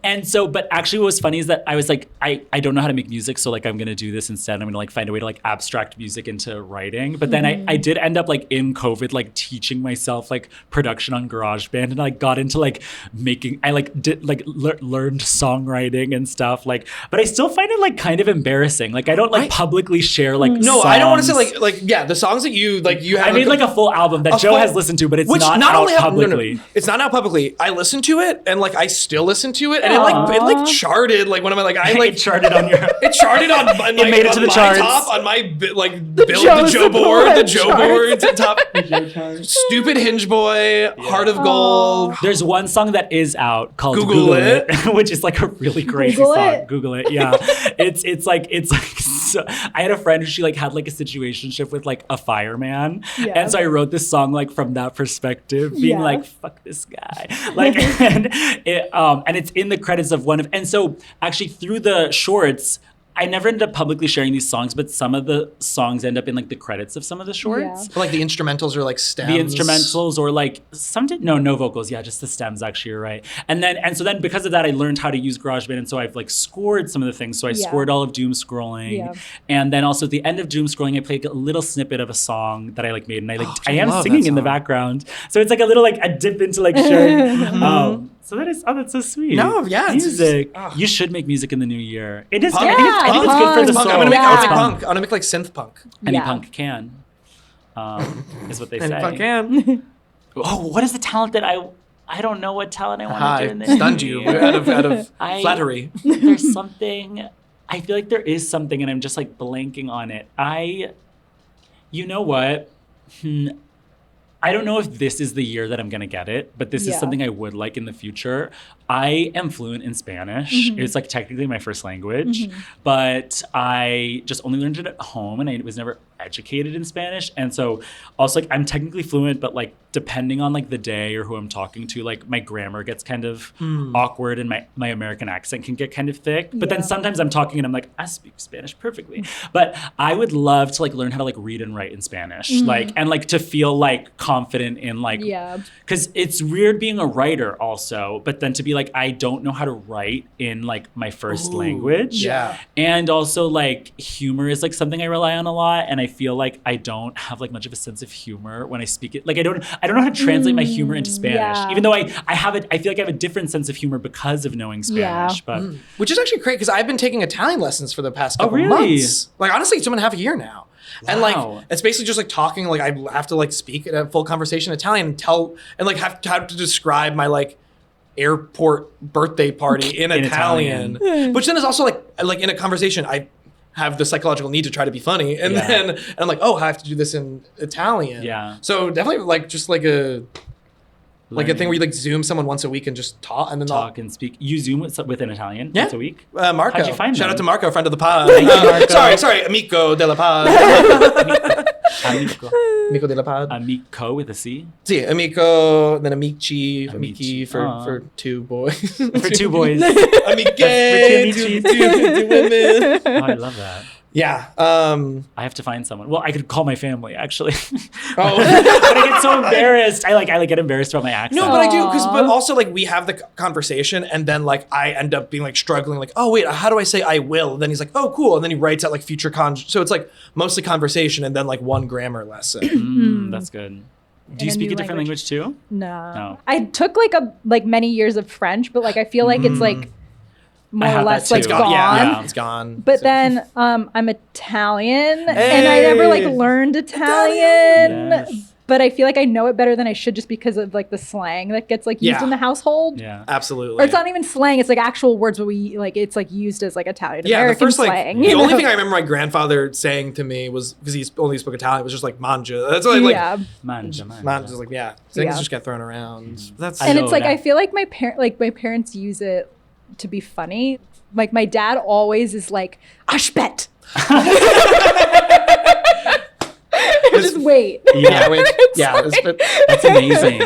And so, but actually what was funny is that I was like, I don't know how to make music, so like I'm gonna do this instead. I'm gonna like find a way to like abstract music into writing. But then I did end up like in COVID like teaching myself like production on GarageBand, and I got into like making, I like did like learned songwriting and stuff, like, but I still find it like kind of embarrassing. Like I don't like publicly share like songs. I don't want to say like yeah, the songs that you have. I made like a full album that Joe has listened to, but it's not out publicly. It's not out publicly. I listened to it, and like I still listen to it, and it charted like one of my like I like it charted on your it charted on my, it made it to the charts top on my like the Joe board top. Stupid Hinge Boy, Heart of Gold. There's one song that is out called Google It, which is like a really crazy song. Google it, yeah. it's like so, I had a friend who she like had like a situationship with like a fireman, and so I wrote this song like from that perspective, being like, fuck this guy, like, and it's in the credits of one of, and so actually through the shorts, I never ended up publicly sharing these songs, but some of the songs end up in like the credits of some of the shorts. Or, like the instrumentals are like stems. The instrumentals, or like no vocals. Yeah, just the stems. Actually, you're right. And so then because of that, I learned how to use GarageBand, and so I've like scored some of the things. So I scored all of Doom Scrolling, and then also at the end of Doom Scrolling, I played a little snippet of a song that I like made, and I am singing in the background. So it's like a little like a dip into like sharing. So that's so sweet. No, yeah, music. You should make music in the new year. It is. I think it's good for the soul. I'm gonna make punk. I'm gonna make like synth punk. Any punk can, is what they say. Any punk can. Oh, what is the talent that I don't know what talent I want to do in this. Stunned you out of flattery. There's something. I feel like there is something, and I'm just like blanking on it. You know what? I don't know if this is the year that I'm going to get it, but this is something I would like in the future. I am fluent in Spanish. It's like technically my first language, but I just only learned it at home, and I was never educated in Spanish. And so also like I'm technically fluent, but like depending on like the day or who I'm talking to, like my grammar gets kind of awkward, and my American accent can get kind of thick. But then sometimes I'm talking and I'm like, I speak Spanish perfectly. But I would love to like learn how to like read and write in Spanish, like, and like to feel like confident in like, because it's weird being a writer also, but then to be like, I don't know how to write in like my first language. And also like humor is like something I rely on a lot, and I feel like I don't have like much of a sense of humor when I speak it. Like I don't know how to translate my humor into Spanish, even though I feel like I have a different sense of humor because of knowing Spanish. But which is actually great, because I've been taking Italian lessons for the past couple months. Like honestly, it's 2.5 years now. Wow. And like it's basically just like talking, like I have to like speak in a full conversation in Italian and like have to describe my like airport birthday party in Italian. Which then is also like in a conversation I have the psychological need to try to be funny, and then I'm like, oh, I have to do this in Italian. So definitely like just like a thing where you like Zoom someone once a week and just talk, and then talk and speak. You Zoom with an Italian once a week? Marco. How'd you find Shout them? out to Marco, friend of the pod. Thank you, Marco. Sorry, amico della pod. Amico della pod. Amico with a C? Sí, amico, then amici for two boys. For two boys. Amiche, two women. Oh, I love that. Yeah. I have to find someone. Well, I could call my family actually. But I get so embarrassed. I get embarrassed about my accent. No, but I do, but also like we have the conversation, and then like I end up being like struggling, like, oh wait, how do I say I will? And then he's like, oh cool, and then he writes out like future so it's like mostly conversation and then like one grammar lesson. That's good. Do you speak a different language too? No. I took like many years of French, but like I feel like it's like more or less like gone. Yeah, it's gone. But then I'm Italian, and I never like learned Italian. but I feel like I know it better than I should just because of like the slang that gets like used in the household. Yeah, absolutely. Or it's not even slang; it's like actual words, but we like it's like used as like Italian American slang. The only thing I remember my grandfather saying to me was because he only spoke Italian was just like mangia. That's like manja. Manja's like things just get thrown around. And it's like I feel like my parents use it to be funny. Like my dad always is like ashbet. Just wait. Yeah, that's amazing.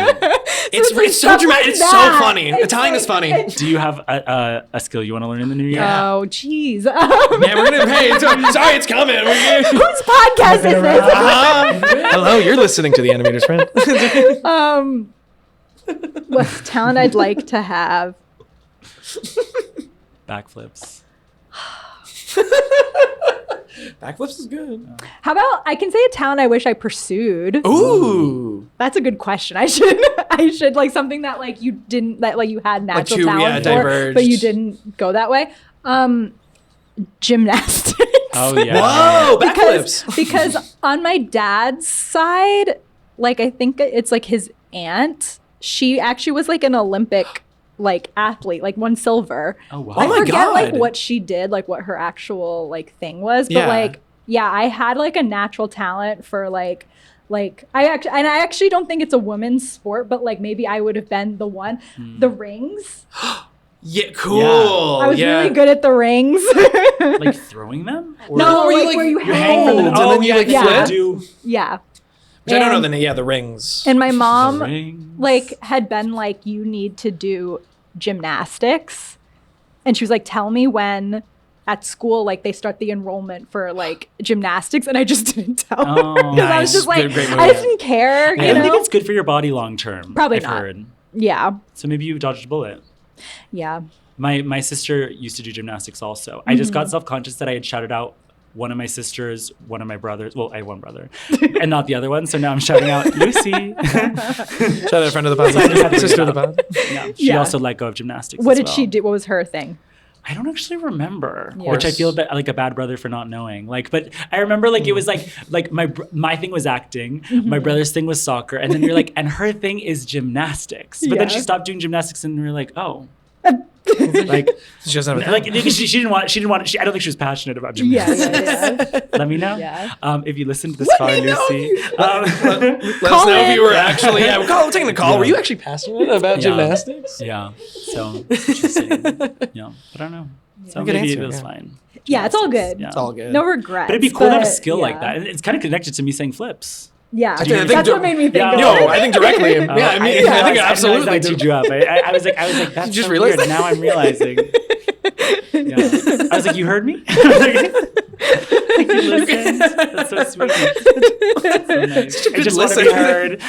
It's so dramatic. It's so funny. Italian is funny. Do you have a skill you want to learn in the new year? Oh, jeez. Man, we're gonna pay. Sorry, it's coming. Whose podcast is this? Hello, you're listening to the Animator's Friend. What's the talent I'd like to have? Backflips. Backflips is good. How about I can say a talent I wish I pursued. Ooh, that's a question. I should like something that like you didn't that like you had natural talent for, diverged. but you didn't go that way. Gymnastics. Oh yeah. Whoa, backflips. Because on my dad's side, like I think it's like his aunt. She actually was like an Olympic like athlete, like won silver. Oh wow. I forget God. like what she did, like what her actual like thing was, but like I had like a natural talent for like I actually don't think it's a women's sport, but like maybe I would have been the one. The rings. Yeah, cool. I was really good at the rings. Like throwing them? Or no, like where you hang from and then you like flip. Yeah. Which I don't know the rings. And my mom like had been like, you need to do gymnastics. And she was like, tell me when at school like they start the enrollment for like gymnastics, and I just didn't tell her. Because I was just like, I didn't care. I don't think it's good for your body long term. Probably not. Heard. Yeah. So maybe you dodged a bullet. Yeah. My sister used to do gymnastics also. I just got self-conscious that I had shouted out one of my sisters, one of my brothers. Well, I have one brother, and not the other one. So now I'm shouting out Lucy. Shout out a friend of the pod, sister of the pod. Yeah, she also let go of gymnastics. What did she do? What was her thing? I don't actually remember, which I feel like a bad brother for not knowing. Like, but I remember like it was like my thing was acting, my brother's thing was soccer, and then you're like, and her thing is gymnastics. But then she stopped doing gymnastics, and we were like, oh. Like she doesn't have a like she didn't want I don't think she was passionate about gymnastics. Let me know. If you listen to this far, Lucy. Let us know if you were actually we're taking a call. Were you actually passionate about gymnastics? Yeah. So interesting. But I don't know. So maybe it was fine. Yeah, it's all good. It's all good. No regrets. But it'd be cool to have a skill like that. And it's kind of connected to me saying flips. Yeah, that's what made me think. I think directly. I think it absolutely did you up. I was like, that's just so weird. Now I'm realizing. I was like, you heard me? Like, you listened. That's so sweet. So nice. I just want to be heard.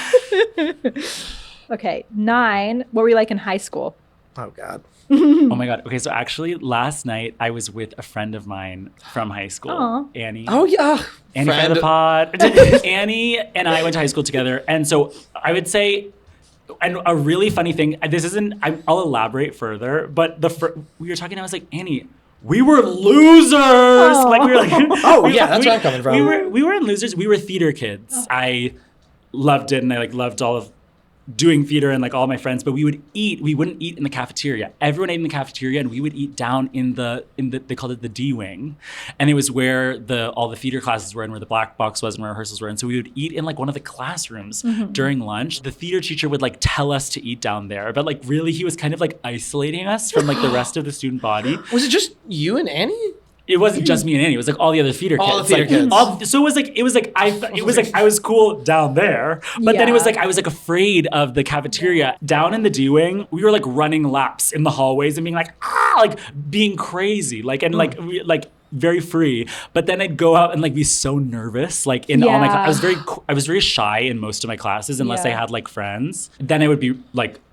Okay, 9. What were you like in high school? Oh God. Oh my God. Okay, so actually last night I was with a friend of mine from high school, Annie. Oh yeah. Annie from the pod. Annie and I went to high school together. And so I would say, and a really funny thing, I'll elaborate further, but we were talking, I was like, Annie, we were losers. Like we were like, that's where I'm coming from. We were losers. We were theater kids. I loved it, and I loved all of doing theater and all my friends, but we wouldn't eat in the cafeteria. Everyone ate in the cafeteria, and we would eat down in the they called it the D wing. And it was where all the theater classes were and where the black box was and where rehearsals were. And so we would eat in one of the classrooms during lunch. The theater teacher would tell us to eat down there, but really he was kind of isolating us from the rest of the student body. Was it just you and Annie? It wasn't just me and Annie. It was all the other theater kids. All the theater kids. So I was cool down there, but then it was I was afraid of the cafeteria. Down in the D wing, we were running laps in the hallways and being being crazy, very free. But then I'd go out and be so nervous, in all my I was very shy in most of my classes unless I had friends. Then I would be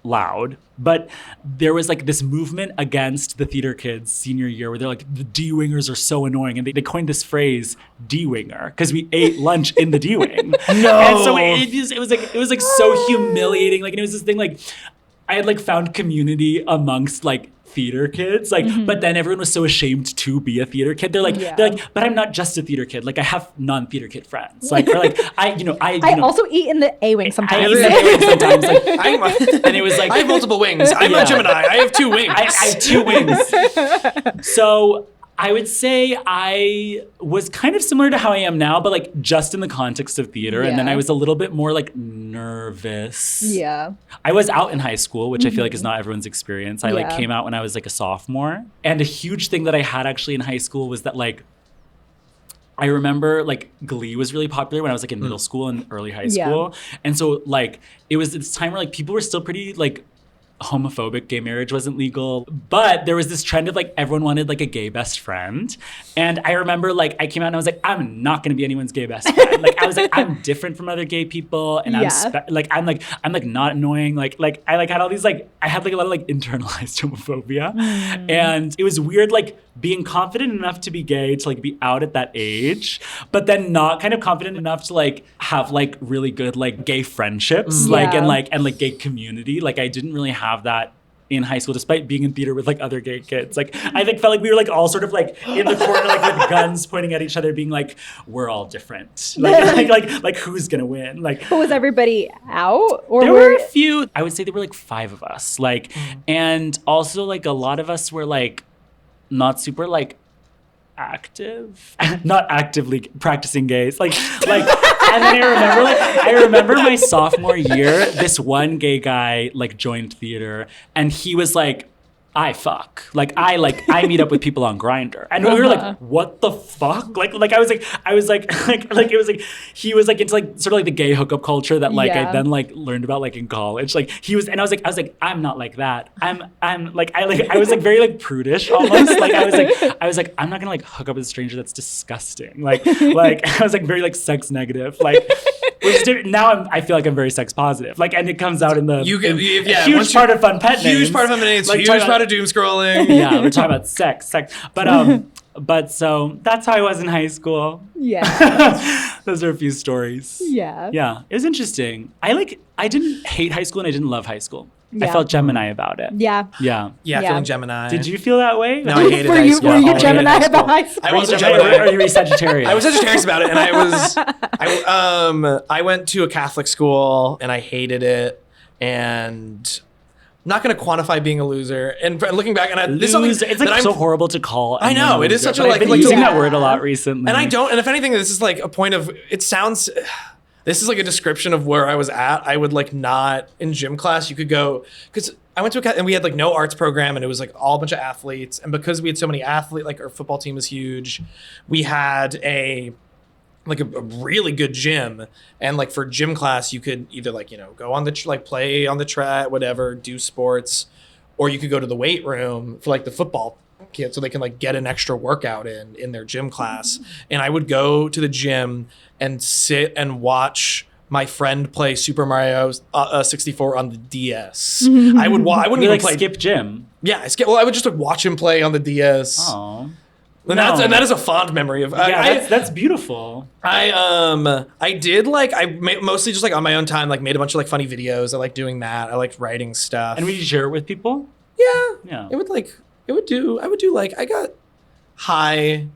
loud. But there was this movement against the theater kids senior year where they're the D-wingers are so annoying, and they coined this phrase D-winger because we ate lunch in the D-wing. No. And so it was so humiliating. And it was this thing I had found community amongst theater kids. Like, but then everyone was so ashamed to be a theater kid. They're like, but I'm not just a theater kid. Like, I have non-theater kid friends. Like, or like, I also eat in the A-wing sometimes. I eat in the A-wing sometimes. Like, and it was like, I have multiple wings. I'm a Gemini. I have 2 wings. I have 2 wings. So I would say I was kind of similar to how I am now, but like just in the context of theater. And then I was a little bit more like nervous. Yeah. I was out in high school, which I feel like is not everyone's experience. I like came out when I was like a sophomore. And a huge thing that I had actually in high school was that like, I remember like Glee was really popular when I was like in middle school and early high school. And so like, it was this time where like people were still pretty like homophobic. Gay marriage wasn't legal, but there was this trend of like everyone wanted like a gay best friend. And I remember like I came out and I was like, I'm not going to be anyone's gay best friend. Like I was like, I'm different from other gay people, and I'm not annoying. Like I like had all these like I had like a lot of like internalized homophobia, and it was weird like being confident enough to be gay to like be out at that age, but then not kind of confident enough to like have like really good like gay friendships, like and gay community. Like I didn't really have that in high school, despite being in theater with like other gay kids. Like I think felt like we were like all sort of like in the corner, like with guns pointing at each other, being like, we're all different. Like who's gonna win? Like, but was everybody out? Or there were a few. I would say there were like 5 of us. Like, and also like a lot of us were like not super like active, not actively practicing gays. Like, and then I remember my sophomore year, this one gay guy like joined theater, and he was like, I fuck. I meet up with people on Grindr. And we were like, what the fuck? Like I was like it was like he was like into like sort of like the gay hookup culture that like I then like learned about like in college. Like he was, and I was like, I'm not like that. I was like very like prudish almost. Like I was like, I'm not gonna like hook up with a stranger. That's disgusting. Like I was like very like sex negative. Like now I feel like I'm very sex positive. Like, and it comes out in the huge part of Fun Pet Names. Huge part of Fun Pet Names. Like, huge part of doom scrolling. Yeah, we're talking about sex. But so that's how I was in high school. Yeah. Those are a few stories. Yeah. Yeah. It was interesting. I didn't hate high school and I didn't love high school. Yeah. I felt Gemini about it. Yeah. Yeah. Yeah, feeling Gemini. Did you feel that way? No, I hated high school. Were you Gemini about high school? I was a Gemini. Gemini. Or you were Sagittarius? I was Sagittarius about it, and I went to a Catholic school, and I hated it, and I'm not going to quantify being a loser. And looking back, and this is something it's like so horrible to call. I know, it is such a I've been using that word a lot recently, and I don't. And if anything, this is like a point of. It sounds. This is like a description of where I was at. I would like not in gym class. You could go because I went to and we had like no arts program, and it was like all a bunch of athletes. And because we had so many athletes, like our football team was huge. We had a really good gym, and like for gym class, you could either like go on the play on the track, whatever, do sports, or you could go to the weight room for like the football kids so they can like get an extra workout in their gym class. And I would go to the gym and sit and watch my friend play Super Mario 64 on the DS. I wouldn't even play skip gym. Yeah, I would just like watch him play on the DS. Oh. And that is a fond memory of. That's beautiful. I did mostly just like on my own time, like made a bunch of like funny videos. I like doing that. I liked writing stuff. And would you share it with people? Yeah. I would do like I got high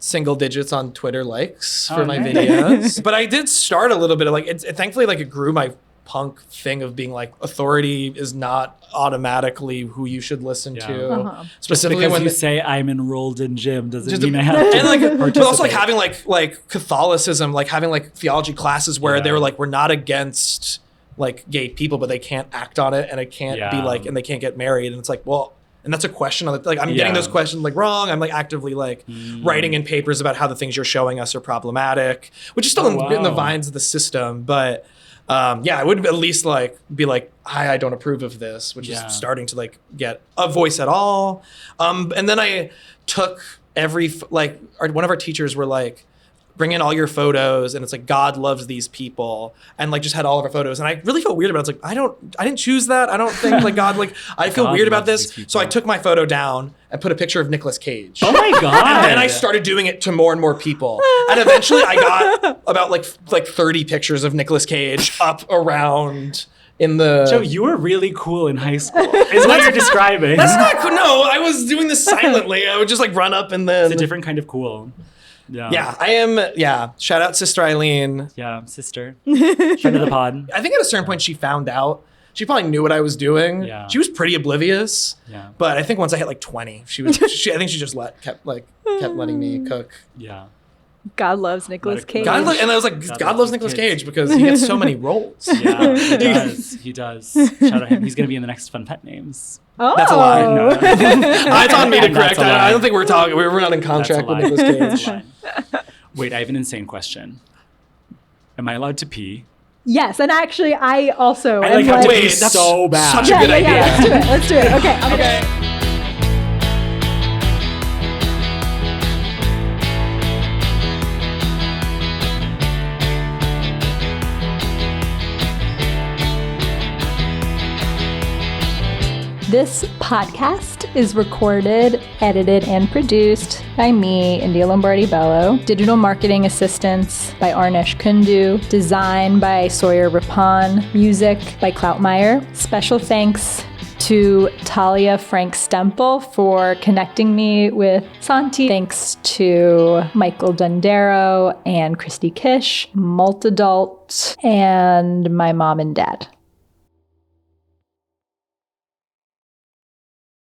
single digits on Twitter likes for my videos. But I did start a little bit of like thankfully like it grew my punk thing of being like authority is not automatically who you should listen to. Specifically because when you say I'm enrolled in gym doesn't mean I have to and like participate. but also like having like Catholicism, like having like theology classes where they were like, we're not against like gay people, but they can't act on it and it can't be like, and they can't get married. And it's like, well, and that's a question on the, like, I'm getting those questions like wrong. I'm like actively like writing in papers about how the things you're showing us are problematic, which is still in the vines of the system. But I would at least like be like, I don't approve of this, which is starting to like get a voice at all. And then I took one of our teachers were like, bring in all your photos, and it's like God loves these people, and like just had all of our photos, and I really felt weird about it. It's like I didn't choose that. I don't think like God like I feel weird about this. So I took my photo down and put a picture of Nicolas Cage. Oh my God! And then I started doing it to more and more people, and eventually I got about like 30 pictures of Nicolas Cage up around in the... Joe, you were really cool in high school, is what you're describing. That's not cool. No, I was doing this silently. I would just like run up and then... It's a different kind of cool. Yeah. Yeah, I am. Yeah. Shout out Sister Eileen. Yeah, sister. Friend of the pod. I think at a certain point she found out. She probably knew what I was doing. Yeah. She was pretty oblivious. Yeah. But I think once I hit like 20, she was. I think she just kept letting me cook. Yeah. God loves Nicolas Cage. And I was like, God loves Nicolas Cage because he gets so many roles. Yeah, he does. He does. Shout out him. He's going to be in the next Fun Pet Names. Oh. That's a lie. No. It's on me to And correct. that's a lie. I don't think we're talking. We're not in contract with Nicolas That's a Cage. lie. Wait, I have an insane question. Am I allowed to pee? Yes, and actually, I also I am like have to like, pee that's so bad. such a good idea. Yeah, let's do it. Okay. Okay. This podcast is recorded, edited, and produced by me, India Lombardi-Bello. Digital marketing assistance by Arnesh Kundu. Design by Sawyer, Rippon. Music by Cloutmeyer. Special thanks to Talia Frank Stempel for connecting me with Santi. Thanks to Michael Dundero and Christy Kish, Multadult, and my mom and dad.